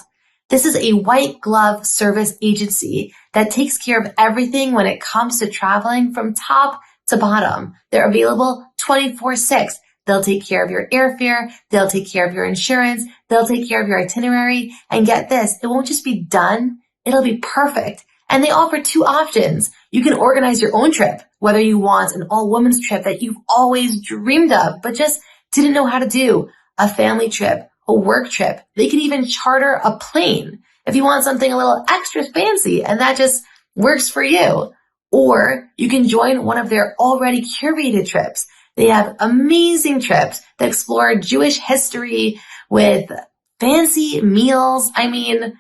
This is a white glove service agency that takes care of everything when it comes to traveling from top to bottom. They're available 24/6. They'll take care of your airfare. They'll take care of your insurance. They'll take care of your itinerary. And get this, it won't just be done. It'll be perfect. And they offer 2 options. You can organize your own trip, whether you want an all-women's trip that you've always dreamed of, but just didn't know how to do, a family trip, a work trip. They can even charter a plane if you want something a little extra fancy and that just works for you. Or you can join one of their already curated trips. They have amazing trips that explore Jewish history with fancy meals. I mean,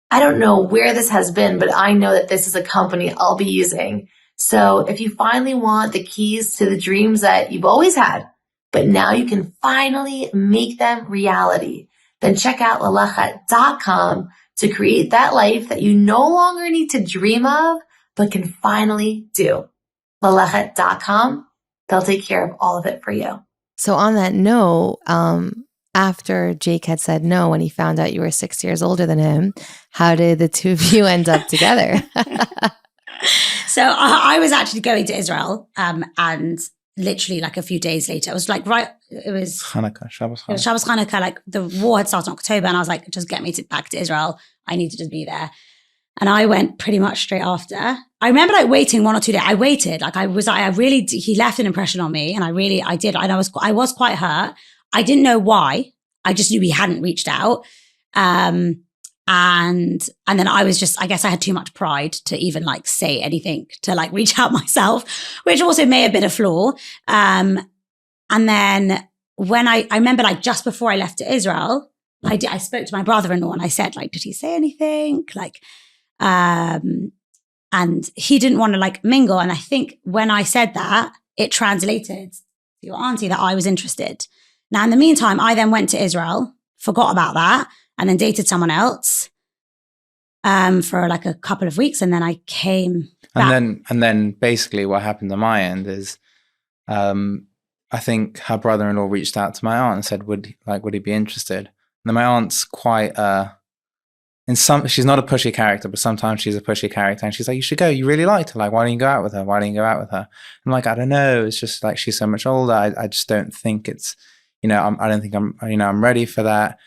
I don't know where this has been, but I know that this is a company I'll be using. So if you finally want the keys to the dreams that you've always had, but now you can finally make them reality, then check out lalechet.com to create that life that you no longer need to dream of, but can finally do. lalechet.com. They'll take care of all of it for you. So on that note, after Jake had said no when he found out you were 6 years older than him, how did the two of you end up together? So I was actually going to Israel, and literally like a few days later, it was like it was Hanukkah, Shabbos Hanukkah. It was Shabbos Hanukkah, like the war had started in October, and I was like, just get me back to Israel. I need to just be there. And I went pretty much straight after. I remember like waiting 1 or 2 days. I waited, he left an impression on me, and I did. And I was quite hurt. I didn't know why. I just knew he hadn't reached out. And then I was just, I guess I had too much pride to even like say anything, to like reach out myself, which also may have been a flaw. And then when I remember like just before I left to Israel, I spoke to my brother-in-law and I said like, did he say anything? Like, and he didn't want to like mingle. And I think when I said that, it translated to your auntie that I was interested. Now, in the meantime, I then went to Israel, forgot about that, and then dated someone else for like a couple of weeks. And then I came back. And then basically what happened on my end is I think her brother-in-law reached out to my aunt and said, would he be interested? And then my aunt's quite she's not a pushy character, but sometimes she's a pushy character. And she's like, you should go. You really liked her. Like, why don't you go out with her? Why don't you go out with her? I'm like, I don't know. It's just like, she's so much older. I just don't think it's, I don't think I'm ready for that.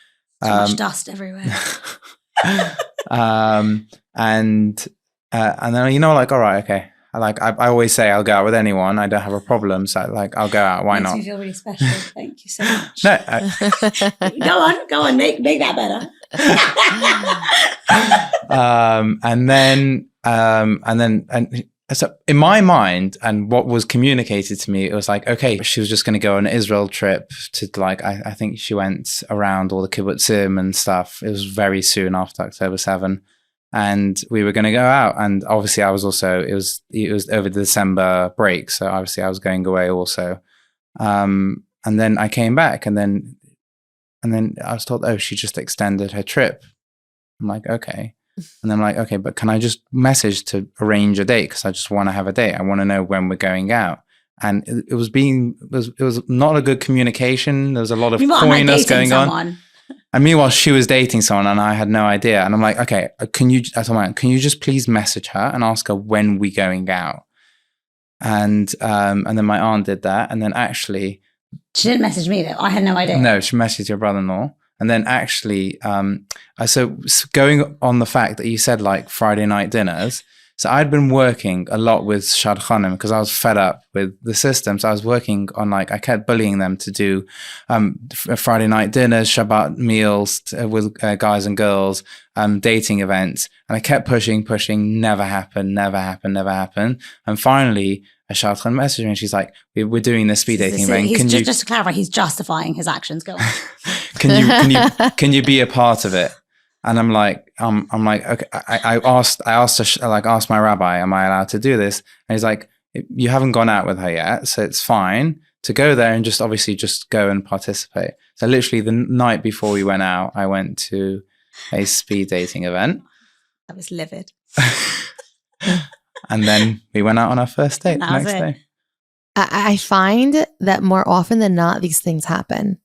So much dust everywhere. And then, like, all right, okay. I always say I'll go out with anyone. I don't have a problem. So like, I'll go out. Why not? Makes me feel really special. Thank you so much. No, go on, make that better. So in my mind, and what was communicated to me, it was like, okay, she was just going to go on an Israel trip to like, I think she went around all the kibbutzim and stuff. It was very soon after October 7. And we were going to go out. And obviously I was also, it was over the December break. So obviously I was going away also. And then I came back and then I was told, oh, she just extended her trip. I'm like, okay. And then I'm like, okay, but can I just message to arrange a date? Because I just want to have a date. I want to know when we're going out. And it was not a good communication. There was a lot of coyness going on. And meanwhile, she was dating someone and I had no idea. And I'm like, okay, I told my aunt, can you just please message her and ask her when we going out? And then my aunt did that. And then actually... She didn't message me though. I had no idea. No, she messaged your brother-in-law. And then actually, so going on the fact that you said like Friday night dinners, so I'd been working a lot with Shad Khanim because I was fed up with the system. So I was working on I kept bullying them to do Friday night dinners, Shabbat meals with guys and girls, dating events. And I kept pushing, never happened. And finally, Shad Khan messaged me and she's like, we're doing this speed dating event. Just to clarify, he's justifying his actions. Go on. can you be a part of it? And I'm like, okay. I asked my rabbi, am I allowed to do this? And he's like, you haven't gone out with her yet, so it's fine to go there and just obviously just go and participate. So literally the night before we went out, I went to a speed dating event. I was livid. And then we went out on our first date the next day. I find that more often than not, these things happen.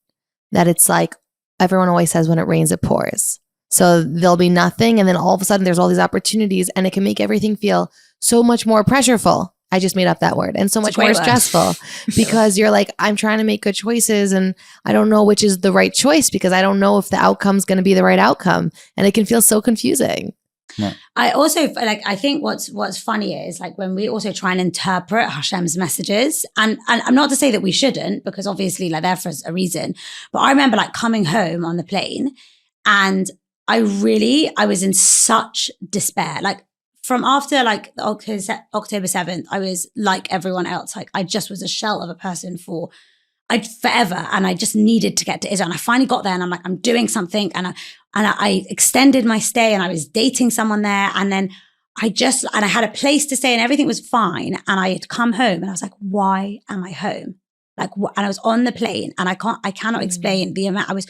That it's like everyone always says, when it rains, it pours. So there'll be nothing. And then all of a sudden there's all these opportunities and it can make everything feel so much more pressureful. I just made up that word. And so much more stressful because you're like, I'm trying to make good choices and I don't know which is the right choice because I don't know if the outcome's going to be the right outcome. And it can feel so confusing. Yeah. I also I think what's funny is like when we also try and interpret Hashem's messages, and I'm not to say that we shouldn't because obviously like they're for a reason, but I remember like coming home on the plane and I was in such despair. Like from after like October 7th, I was like everyone else. Like I just was a shell of a person forever. And I just needed to get to Israel. And I finally got there and I'm like, I'm doing something. And I extended my stay and I was dating someone there. And then I had a place to stay and everything was fine. And I had come home and I was like, why am I home? Like, and I was on the plane and I cannot explain the amount. I was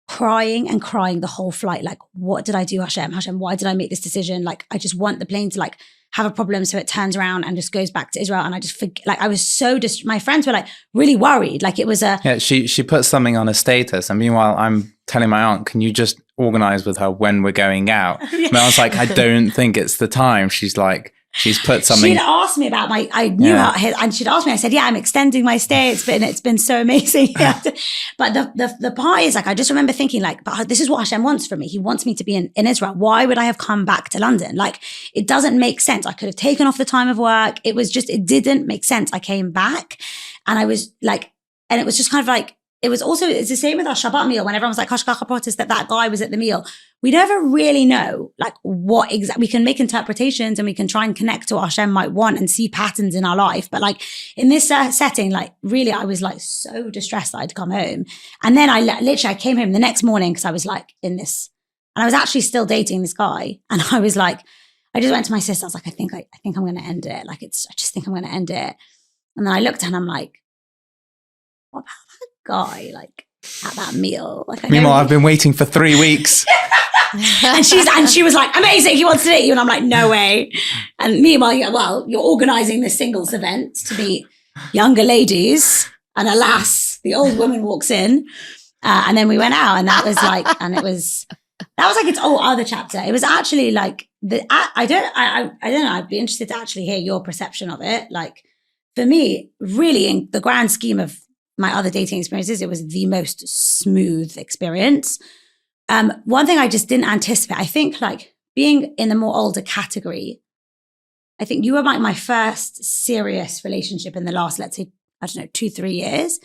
crying and crying the whole flight. Like, what did I do, Hashem? Hashem, why did I make this decision? Like, I just want the plane to like have a problem so it turns around and just goes back to Israel. And I just forget, like, I was so my friends were like really worried. Like it was she put something on a status and meanwhile I'm telling my aunt, can you just organize with her when we're going out? And I was like, I don't think it's the time. She's like, she's put something. She'd asked me about I knew how, and she'd asked me, I said, yeah, I'm extending my stay. It's been so amazing. But the part is like, I just remember thinking like, but this is what Hashem wants from me. He wants me to be in Israel. Why would I have come back to London? Like, it doesn't make sense. I could have taken off the time of work. It didn't make sense. I came back and I was like, and it was just kind of like, it's the same with our Shabbat meal when everyone was like, Hashgacha Pratis, that guy was at the meal. We never really know like what exactly, we can make interpretations and we can try and connect to what Hashem might want and see patterns in our life. But like in this setting, like really, I was like so distressed that I'd come home. And then I came home the next morning because I was like in this, and I was actually still dating this guy. And I was like, I just went to my sister. I was like, I think I'm going to end it. Like I just think I'm going to end it. And then I looked at her and I'm like, what about that guy? Like at that meal? Like, meanwhile, I've been waiting for 3 weeks. and she was like, amazing, he wants to date you. And I'm like, no way. And meanwhile, you're organizing this singles event to meet younger ladies. And alas, the old woman walks in. And then we went out and that was like its whole other chapter. It was actually like, I don't know, I'd be interested to actually hear your perception of it. Like for me, really in the grand scheme of my other dating experiences, it was the most smooth experience. One thing I just didn't anticipate, I think like being in the more older category, I think you were like my first serious relationship in the last, let's say, 2-3 years.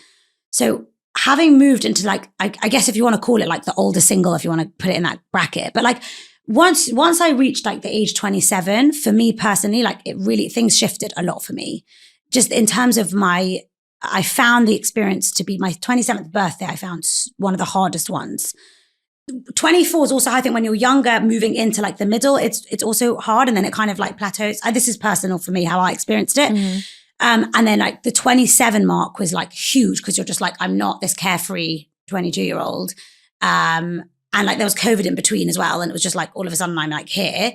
So having moved into like, I guess if you want to call it like the older single, if you want to put it in that bracket, but like once I reached like the age 27, for me personally, like it really, things shifted a lot for me. Just in terms of I found the experience to be my 27th birthday, I found one of the hardest ones. 24 is also, I think when you're younger, moving into like the middle, it's also hard. And then it kind of like plateaus. This is personal for me, how I experienced it. Mm-hmm. And then like the 27 mark was like huge because you're just like, I'm not this carefree 22-year-old. And like there was COVID in between as well. And it was just like, all of a sudden I'm like here.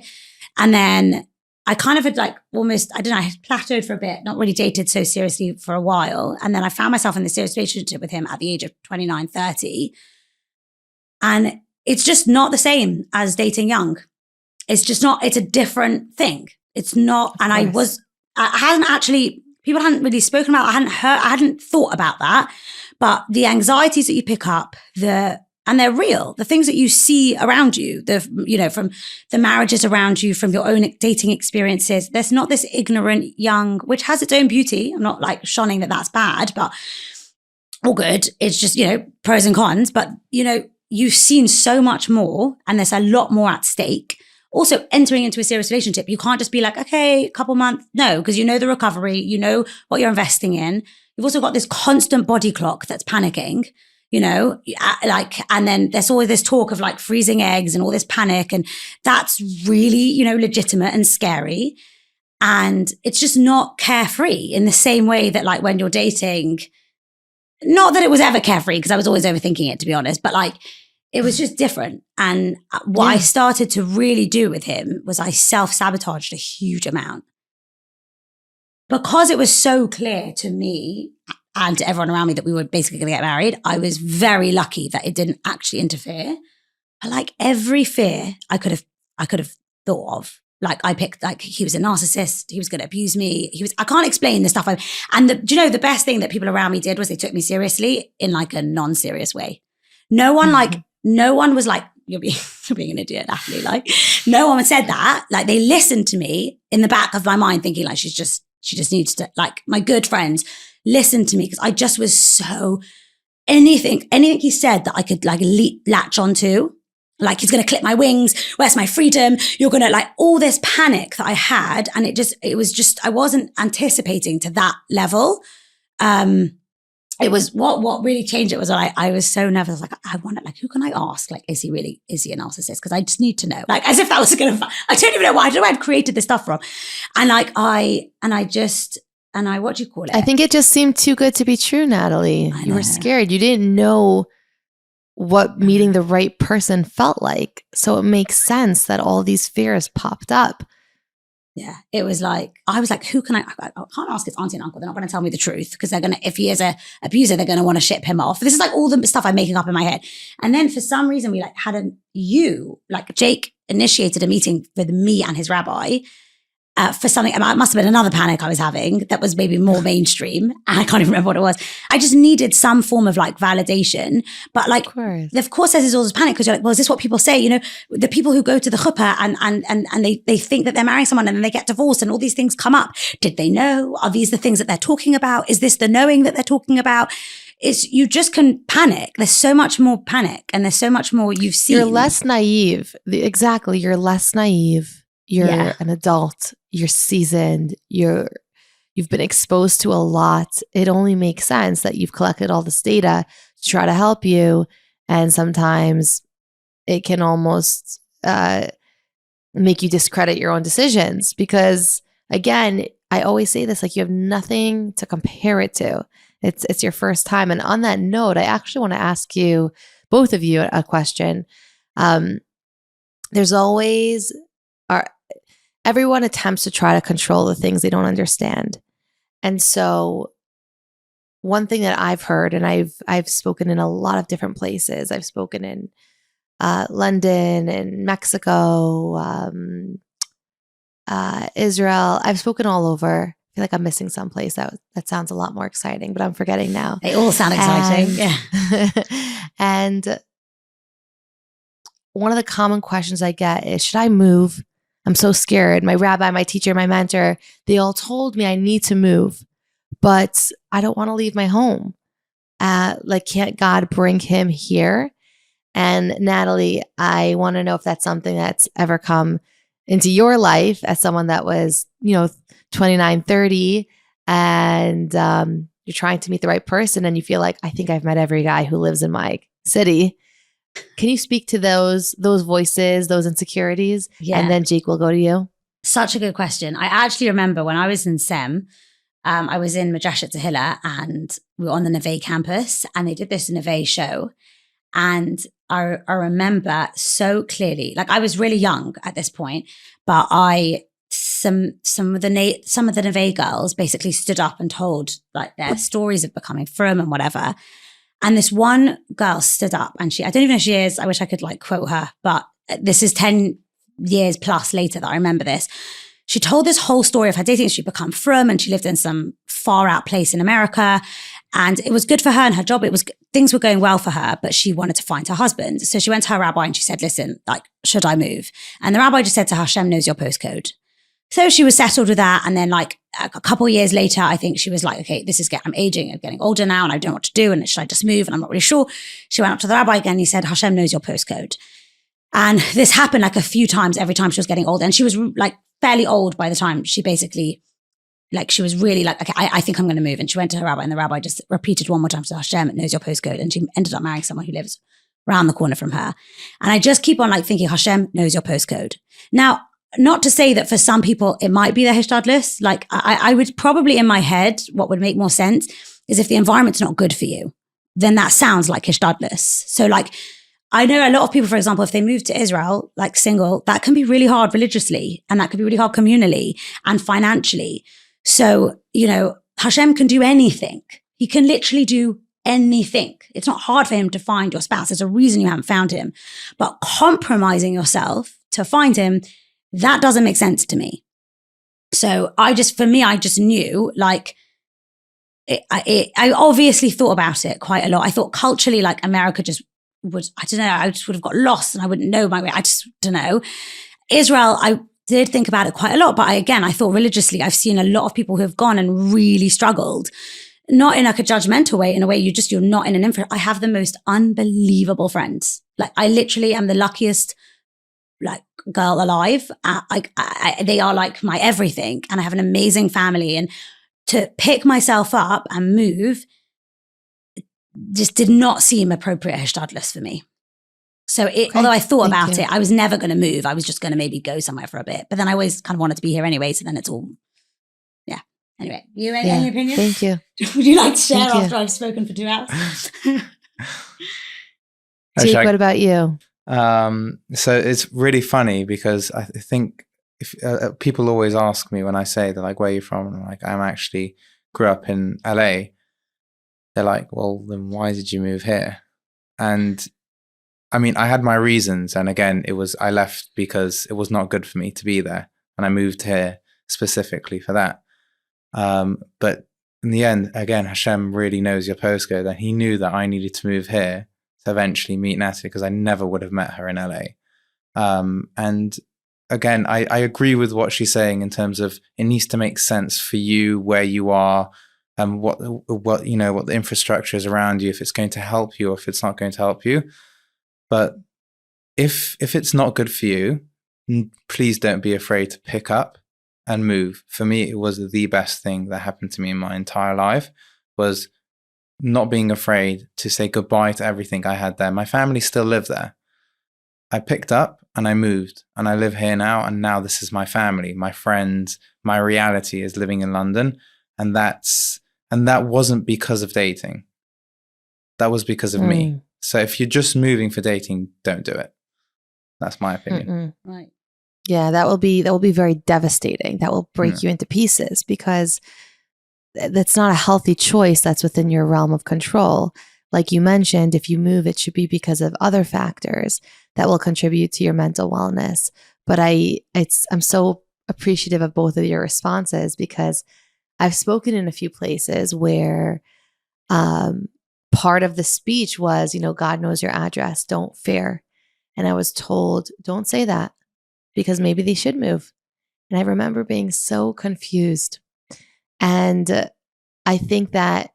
And then I kind of had like almost, I don't know, I had plateaued for a bit, not really dated so seriously for a while. And then I found myself in this serious relationship with him at the age of 29, 30. And it's just not the same as dating young. It's just not, it's a different thing. It's not, and I hadn't actually, people hadn't really spoken about, I hadn't thought about that. But the anxieties that you pick up, and they're real, the things that you see around you, from the marriages around you, from your own dating experiences, there's not this ignorant young, which has its own beauty. I'm not like shunning that that's bad, but all good. It's just, pros and cons, but you've seen so much more and there's a lot more at stake. Also, entering into a serious relationship, you can't just be like, okay, a couple months. No, because you know the recovery, you know what you're investing in. You've also got this constant body clock that's panicking, and then there's always this talk of like freezing eggs and all this panic. And that's really, legitimate and scary. And it's just not carefree in the same way that like when you're dating, not that it was ever carefree because I was always overthinking it, to be honest, but like, it was just different. And what I started to really do with him was I self-sabotaged a huge amount. Because it was so clear to me and to everyone around me that we were basically going to get married, I was very lucky that it didn't actually interfere. But like every fear I could have thought of, like I picked, like he was a narcissist, he was going to abuse me. I can't explain the stuff. The best thing that people around me did was they took me seriously in like a non-serious way. No one was like, you're being an idiot, Natalie. Like, no one said that. Like, they listened to me in the back of my mind, thinking like, she just needs to, like, my good friends listened to me because I just was so, anything he said that I could like latch onto, like, he's going to clip my wings. Where's my freedom? You're going to, like, all this panic that I had. And it was just, I wasn't anticipating to that level. It was what really changed it was I was so nervous. Like, I wonder, like, who can I ask? Like, is he a narcissist? Because I just need to know. Like, as if that was I don't even know why. I don't know where I'd created this stuff from. And like, what do you call it? I think it just seemed too good to be true, Natalie. You were scared. You didn't know what meeting the right person felt like. So it makes sense that all these fears popped up. Yeah, it was like, I was like, who can I can't ask his auntie and uncle. They're not going to tell me the truth because if he is a abuser, they're going to want to ship him off. This is like all the stuff I'm making up in my head. And then for some reason, we like Jake initiated a meeting with me and his rabbi for something. It must have been another panic I was having that was maybe more mainstream. I can't even remember what it was. I just needed some form of like validation. But like, of course there's all this panic because you're like, well, is this what people say? The people who go to the chuppah and they think that they're marrying someone and then they get divorced and all these things come up. Did they know? Are these the things that they're talking about? Is this the knowing that they're talking about? You just can panic. There's so much more panic and there's so much more you've seen. You're less naive. Exactly. You're less naive. You're an adult. You're seasoned. You've been exposed to a lot. It only makes sense that you've collected all this data to try to help you. And sometimes it can almost make you discredit your own decisions because, again, I always say this, like, you have nothing to compare it to. It's your first time. And on that note, I actually want to ask you, both of you, a question. There's always everyone attempts to try to control the things they don't understand. And so one thing that I've heard, and I've spoken in a lot of different places. I've spoken in London and Mexico, Israel. I've spoken all over. I feel like I'm missing someplace that sounds a lot more exciting, but I'm forgetting now. They all sound exciting. And one of the common questions I get is, should I move? I'm so scared. My rabbi, my teacher, my mentor, they all told me I need to move, but I don't want to leave my home. Can't God bring him here? And Natalie, I want to know if that's something that's ever come into your life as someone that was, 29, 30, and you're trying to meet the right person and you feel like, I think I've met every guy who lives in my city. Can you speak to those voices, those insecurities? Yeah. And then Jake, will go to you. Such a good question. I actually remember when I was in SEM, I was in Madrashat Tehillah and we were on the Neve campus and they did this Neve show. And I remember so clearly, like I was really young at this point, but some of the Neve girls basically stood up and told like their stories of becoming frum and whatever. And this one girl stood up and I don't even know who she is. I wish I could like quote her, but this is 10 years plus later that I remember this. She told this whole story of her dating. She'd become frum and she lived in some far out place in America. And it was good for her and her job. Things were going well for her, but she wanted to find her husband. So she went to her rabbi and she said, listen, like, should I move? And the rabbi just said to her, Hashem knows your postcode. So she was settled with that. And then like a couple of years later, I think she was like, okay, I'm aging, I'm getting older now and I don't know what to do. And should I just move? And I'm not really sure. She went up to the rabbi again. He said, Hashem knows your postcode. And this happened like a few times every time she was getting older. And she was like fairly old by the time she basically, like, she was really like, okay, I think I'm going to move. And she went to her rabbi and the rabbi just repeated one more time, so Hashem knows your postcode. And she ended up marrying someone who lives around the corner from her. And I just keep on like thinking, Hashem knows your postcode. Now, not to say that for some people, it might be their hishtadlus. Like I would probably in my head, what would make more sense is if the environment's not good for you, then that sounds like hishtadlus. So like, I know a lot of people, for example, if they move to Israel, like single, that can be really hard religiously and that can be really hard communally and financially. So, Hashem can do anything. He can literally do anything. It's not hard for him to find your spouse. There's a reason you haven't found him. But compromising yourself to find him, that doesn't make sense to me. So I just knew like, I obviously thought about it quite a lot. I thought culturally, like America just I just would have got lost and I wouldn't know my way. I just don't know. Israel, I did think about it quite a lot, but I thought religiously, I've seen a lot of people who have gone and really struggled, not in like a judgmental way, in a way you're not in an influence. I have the most unbelievable friends. Like I literally am the luckiest like girl alive. They are like my everything and I have an amazing family, and to pick myself up and move just did not seem appropriate hishtadlus for me. So although I thought about it, I was never going to move. I was just going to maybe go somewhere for a bit. But then I always kind of wanted to be here anyway. So then it's all, yeah. Anyway, any opinions? Thank you. Would you like to share after I've spoken for 2 hours? Jake, what about you? So it's really funny because I think if people always ask me when I say they're like, where are you from? And I'm like, I'm actually grew up in LA. They're like, well, then why did you move here? And I mean, I had my reasons. And again, I left because it was not good for me to be there. And I moved here specifically for that. But in the end, again, Hashem really knows your postcode. And he knew that I needed to move here to eventually meet Natalie because I never would have met her in LA. And again, I agree with what she's saying in terms of it needs to make sense for you where you are. What the infrastructure is around you, if it's going to help you or if it's not going to help you. But if it's not good for you, please don't be afraid to pick up and move. For me, it was the best thing that happened to me in my entire life, was not being afraid to say goodbye to everything I had there. My family still live there. I picked up and I moved and I live here now. And now this is my family, my friends, my reality is living in London. And that wasn't because of dating. That was because of me. So if you're just moving for dating, don't do it. That's my opinion. Right. Yeah, that will be very devastating. That will break you into pieces because that's not a healthy choice that's within your realm of control. Like you mentioned, if you move, it should be because of other factors that will contribute to your mental wellness. But I'm so appreciative of both of your responses because I've spoken in a few places where part of the speech was, God knows your address, don't fear. And I was told, don't say that because maybe they should move. And I remember being so confused. And I think that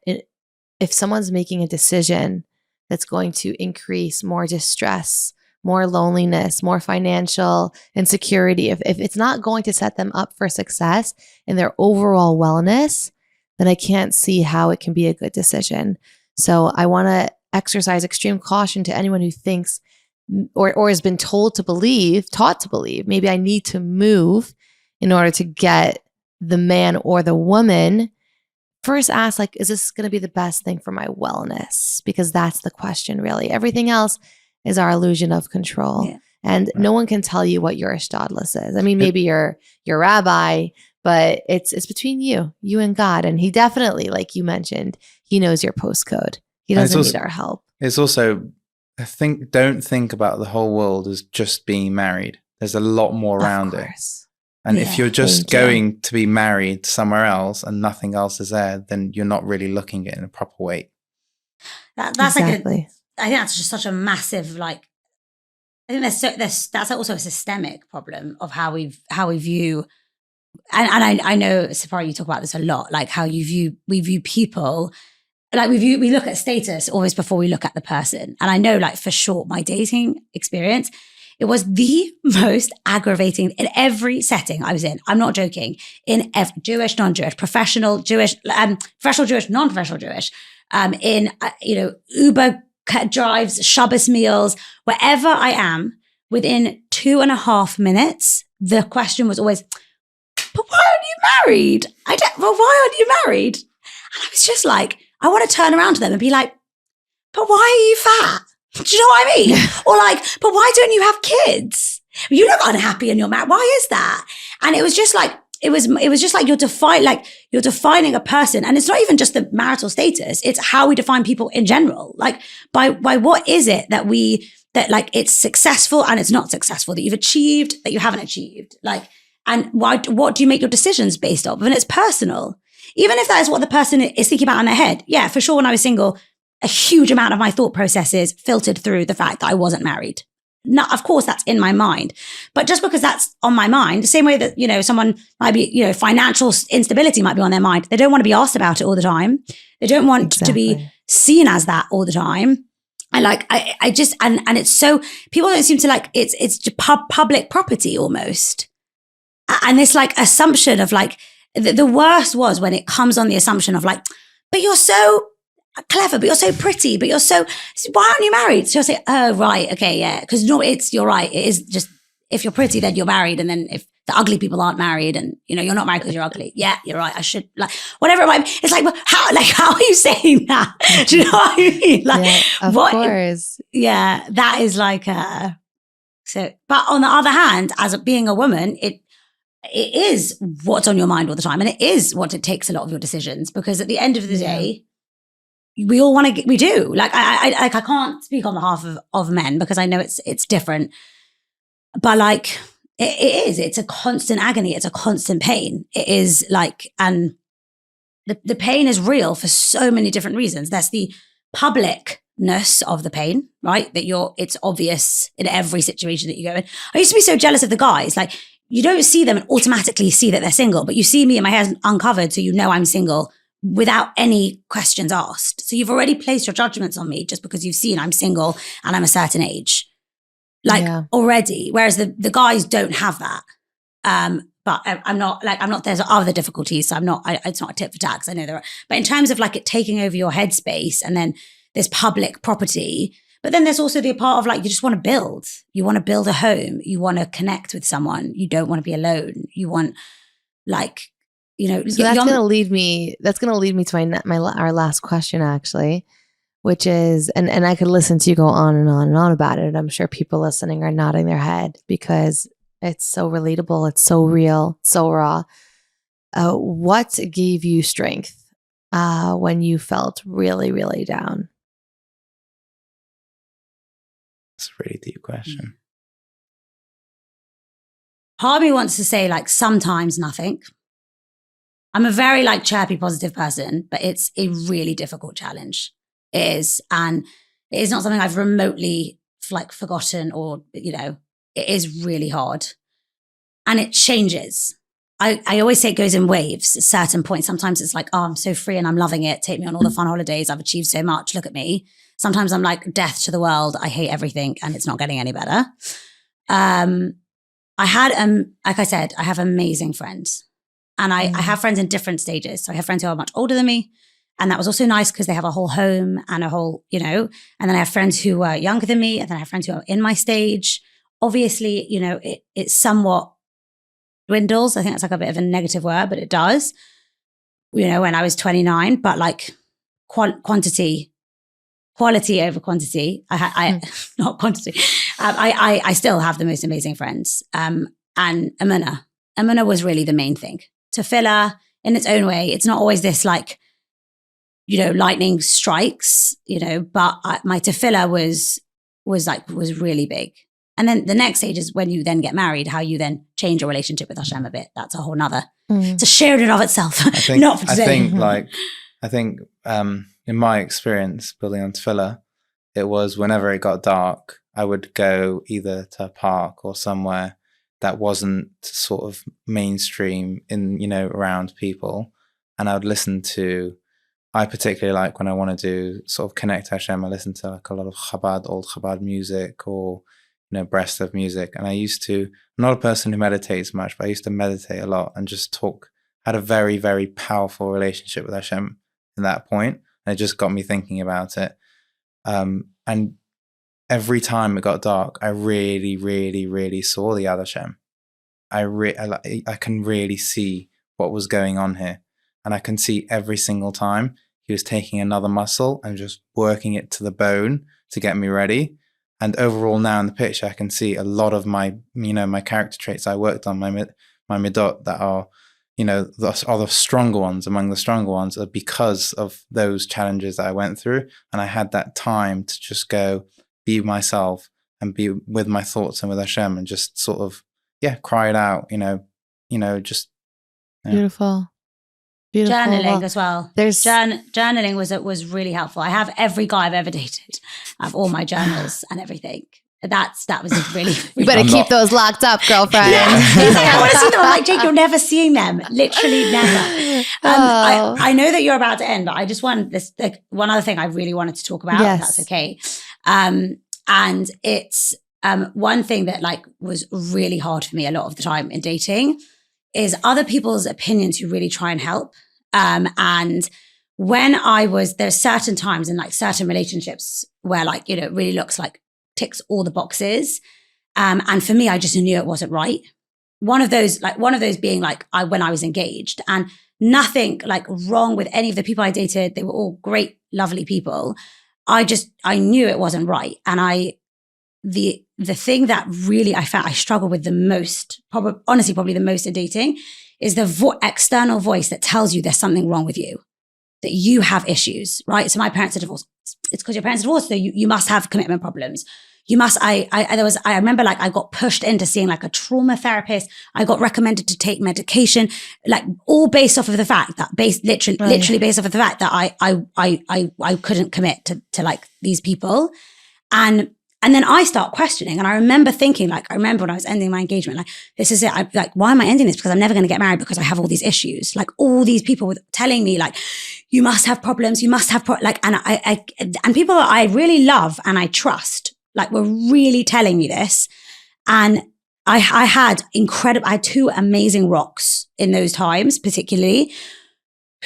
if someone's making a decision that's going to increase more distress, more loneliness, more financial insecurity, if it's not going to set them up for success in their overall wellness, then I can't see how it can be a good decision. So I want to exercise extreme caution to anyone who thinks or has been taught to believe, maybe I need to move in order to get the man or the woman. First ask, like, is this going to be the best thing for my wellness? Because that's the question, really. Everything else is our illusion of control. Yeah. And no one can tell you what your hishtadlus is. I mean, maybe your rabbi, but it's between you and God. And he definitely, like you mentioned, he knows your postcode. He And it's doesn't need also- our help. It's also, don't think about the whole world as just being married. There's a lot more around Of it. course. And Yeah, if you're just thank you. going to be married somewhere else and nothing else is there, then you're not really looking at it in a proper way. That's Exactly. I think that's just such a massive, like, I think that's also a systemic problem of how we view, and I know, Tzipora, you talk about this a lot, like how we view people, like we look at status always before we look at the person. And I know, like, for sure, my dating experience, it was the most aggravating in every setting I was in. I'm not joking. In every Jewish, non-Jewish, professional Jewish, professional Jewish, non-professional Jewish, in Uber drives, Shabbos meals, wherever I am, within 2.5 minutes, the question was always, "But why aren't you married? Why aren't you married?" And I was just like, I want to turn around to them and be like, "But why are you fat? Do you know what I mean?" Or like, "But why don't you have kids? You look unhappy and you're married. Why is that?" And it was just like, it was just like you're defining a person. And it's not even just the marital status. It's how we define people in general. Like by what is it that like it's successful and it's not successful, that you've achieved, that you haven't achieved. Like, and what do you make your decisions based off? And it's personal. Even if that is what the person is thinking about in their head. Yeah, for sure, when I was single, a huge amount of my thought processes filtered through the fact that I wasn't married. Now, of course, that's in my mind. But just because that's on my mind, the same way that, someone might be, financial instability might be on their mind. They don't want to be asked about it all the time. They don't want to be seen as that all the time. And like, I just, and it's so, people don't seem to like, it's public property almost. And this like assumption of like, the worst was when it comes on the assumption of like, "But you're so clever, but you're so pretty, but why aren't you married?" So you'll say, "Oh, right. Okay. Yeah." Because you're right. It is just, if you're pretty, then you're married. And then if the ugly people aren't married and, you're not married because you're ugly. Yeah, you're right. I should, like, whatever it might be. It's like, well, how are you saying that? Do you know what I mean? Like, Yeah, of course. Yeah, that is like, so, but on the other hand, as being a woman, it is what's on your mind all the time. And it is what it takes a lot of your decisions, because at the end of the day, we all want to we do. Like, I can't speak on behalf of men because I know it's different. But like, it's a constant agony. It's a constant pain. It is like, and the pain is real for so many different reasons. There's the publicness of the pain, right? That it's obvious in every situation that you go in. I used to be so jealous of the guys. Like, you don't see them and automatically see that they're single, but you see me and my hair's uncovered, so I'm single without any questions asked. So you've already placed your judgments on me just because you've seen I'm single and I'm a certain age. Like, already. Whereas the guys don't have that. But I'm not, there's other difficulties. So it's not a tip for tat, 'cause I know there are. But in terms of like it taking over your headspace, and then there's public property, but then there's also the part of like, you just want to build. You want to build a home. You want to connect with someone. You don't want to be alone. You want, like, So that's going to lead me to our last question, actually, which is, and I could listen to you go on and on and on about it. I'm sure people listening are nodding their head because it's so relatable. It's so real, so raw. What gave you strength when you felt really, really down? That's a really deep question. Part of me wants to say like sometimes nothing. I'm a very like chirpy, positive person, but it's a really difficult challenge. It is. And it is not something I've remotely like forgotten or, it is really hard. And it changes. I always say it goes in waves at certain points. Sometimes it's like, oh, I'm so free and I'm loving it. Take me on all the fun holidays. I've achieved so much. Look at me. Sometimes I'm like, death to the world. I hate everything and it's not getting any better. I had, like I said, I have amazing friends. And I have friends in different stages. So I have friends who are much older than me. And that was also nice because they have a whole home and a whole, and then I have friends who are younger than me. And then I have friends who are in my stage. Obviously, it somewhat dwindles. I think that's like a bit of a negative word, but it does, when I was 29, but like quality over quantity. Not quantity. I still have the most amazing friends. And Amuna was really the main thing. Tefillah in its own way. It's not always this like lightning strikes, but my tefillah was really big. And then the next stage is when you then get married, how you then change your relationship with Hashem a bit. That's a whole nother, it's a share in and of itself. Not for today. I think in my experience building on tefillah, it was whenever it got dark, I would go either to a park or somewhere that wasn't sort of mainstream around people. And I would listen to, I particularly like when I want to do sort of connect to Hashem, I listen to like a lot of old Chabad music or, breast of music. And I'm not a person who meditates much, but I used to meditate a lot and just had a very, very powerful relationship with Hashem in that point. And it just got me thinking about it. And every time it got dark, I really, really, really saw the Yad Hashem. I can really see what was going on here. And I can see every single time he was taking another muscle and just working it to the bone to get me ready. And overall now in the picture, I can see a lot of my, my character traits I worked on, my midot that are, the stronger ones, among the stronger ones, are because of those challenges that I went through. And I had that time to just go be myself and be with my thoughts and with Hashem and just sort of, cry it out, just. Yeah. Beautiful. Journaling as well. Journaling was really helpful. I have every guy I've ever dated. I have all my journals and everything. That was really. You better keep those locked up, girlfriend. Yeah. He's like, I want to see them. I'm like, Jake, you're never seeing them. Literally never. I know that you're about to end, but I just want this. One other thing I really wanted to talk about. Yes. If that's okay. And it's one thing that was really hard for me a lot of the time in dating is other people's opinions who really try and help. And when there's certain times in certain relationships where it really looks like ticks all the boxes. And for me, I just knew it wasn't right. One of those being when I was engaged, and nothing wrong with any of the people I dated. They were all great, lovely people. I knew it wasn't right. And the thing that really I found I struggle with the most, probably the most in dating, is the external voice that tells you there's something wrong with you, that you have issues, right? So my parents are divorced. It's because your parents are divorced, so you must have commitment problems. You must. I remember I got pushed into seeing a trauma therapist. I got recommended to take medication, all based off of the fact that literally based off of the fact that I couldn't commit to these people, and then I start questioning. And I remember thinking, I remember when I was ending my engagement, this is it. Why am I ending this? Because I'm never going to get married because I have all these issues. All these people were telling me, you must have problems. You must have and people that I really love and I trust, were really telling me this. And I had two amazing rocks in those times, particularly,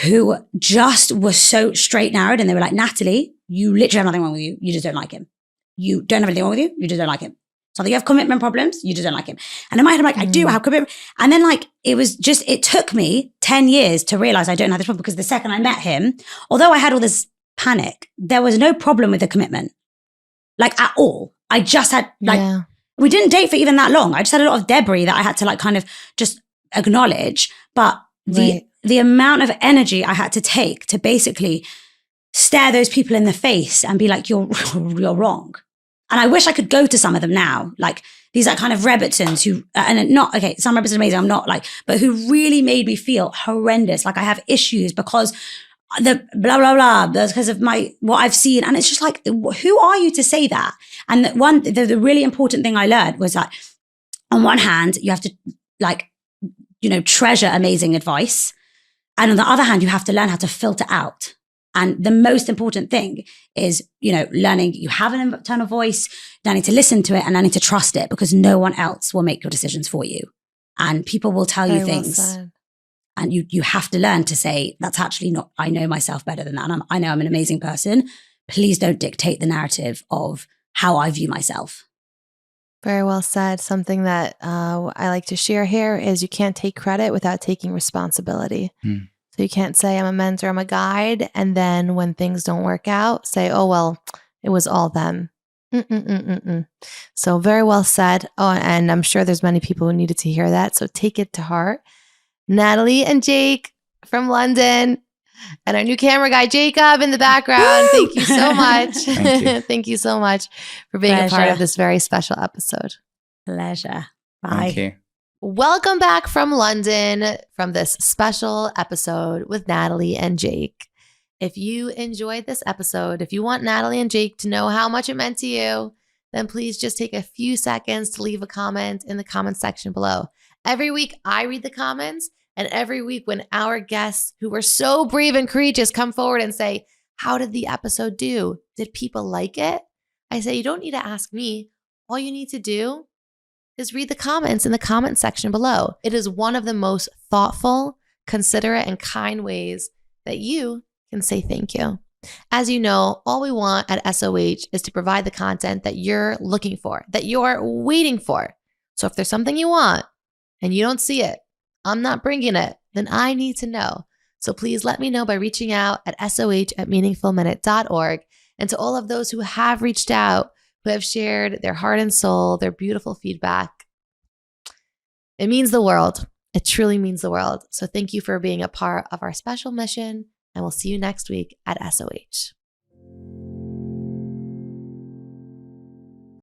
who just were so straight narrowed. And they were like, Natalie, you literally have nothing wrong with you. You just don't like him. You don't have anything wrong with you. You just don't like him. So you have commitment problems. You just don't like him. And in my head, I'm I do have commitment. And then it took me 10 years to realize I don't have this problem, because the second I met him, although I had all this panic, there was no problem with the commitment, at all. I just had we didn't date for even that long. I just had a lot of debris that I had to kind of just acknowledge. But the amount of energy I had to take to basically stare those people in the face and be like, you're wrong. And I wish I could go to some of them now. These are kind of Rebbitzins who, and not, okay, some Rebbitzins are amazing, I'm not but who really made me feel horrendous. I have issues because the blah, blah, blah, because of what I've seen. And it's just who are you to say that? And the really important thing I learned was that on one hand, you have to, treasure amazing advice. And on the other hand, you have to learn how to filter out. And the most important thing is, learning you have an internal voice, learning to listen to it and learning to trust it, because no one else will make your decisions for you. And people will tell you things. And you have to learn to say, that's actually not, I know myself better than that. And I know I'm an amazing person. Please don't dictate the narrative of how I view myself. Very well said. Something that I like to share here is you can't take credit without taking responsibility. So you can't say I'm a mentor, I'm a guide, and then when things don't work out, say, oh, well, it was all them. So very well said. Oh, and I'm sure there's many people who needed to hear that. So take it to heart. Natalie and Jake from London, And our new camera guy, Jacob, in the background. Thank you so much. Thank you. Thank you so much for being a part Pleasure. of this very special episode. Pleasure. Bye. Thank you. Welcome back from London from this special episode with Natalie and Jake. If you enjoyed this episode, if you want Natalie and Jake to know how much it meant to you, then please just take a few seconds to leave a comment in the comment section below. Every week I read the comments, and every week when our guests who were so brave and courageous come forward and say, how did the episode do? Did people like it? I say, you don't need to ask me. All you need to do is read the comments in the comment section below. It is one of the most thoughtful, considerate, and kind ways that you can say thank you. As you know, all we want at SOH is to provide the content that you're looking for, that you're waiting for. So if there's something you want and you don't see it, I'm not bringing it, then I need to know. So please let me know by reaching out at soh@meaningfulminute.org. And to all of those who have reached out, who have shared their heart and soul, their beautiful feedback, it means the world. It truly means the world. So thank you for being a part of our special mission, and we'll see you next week at SOH.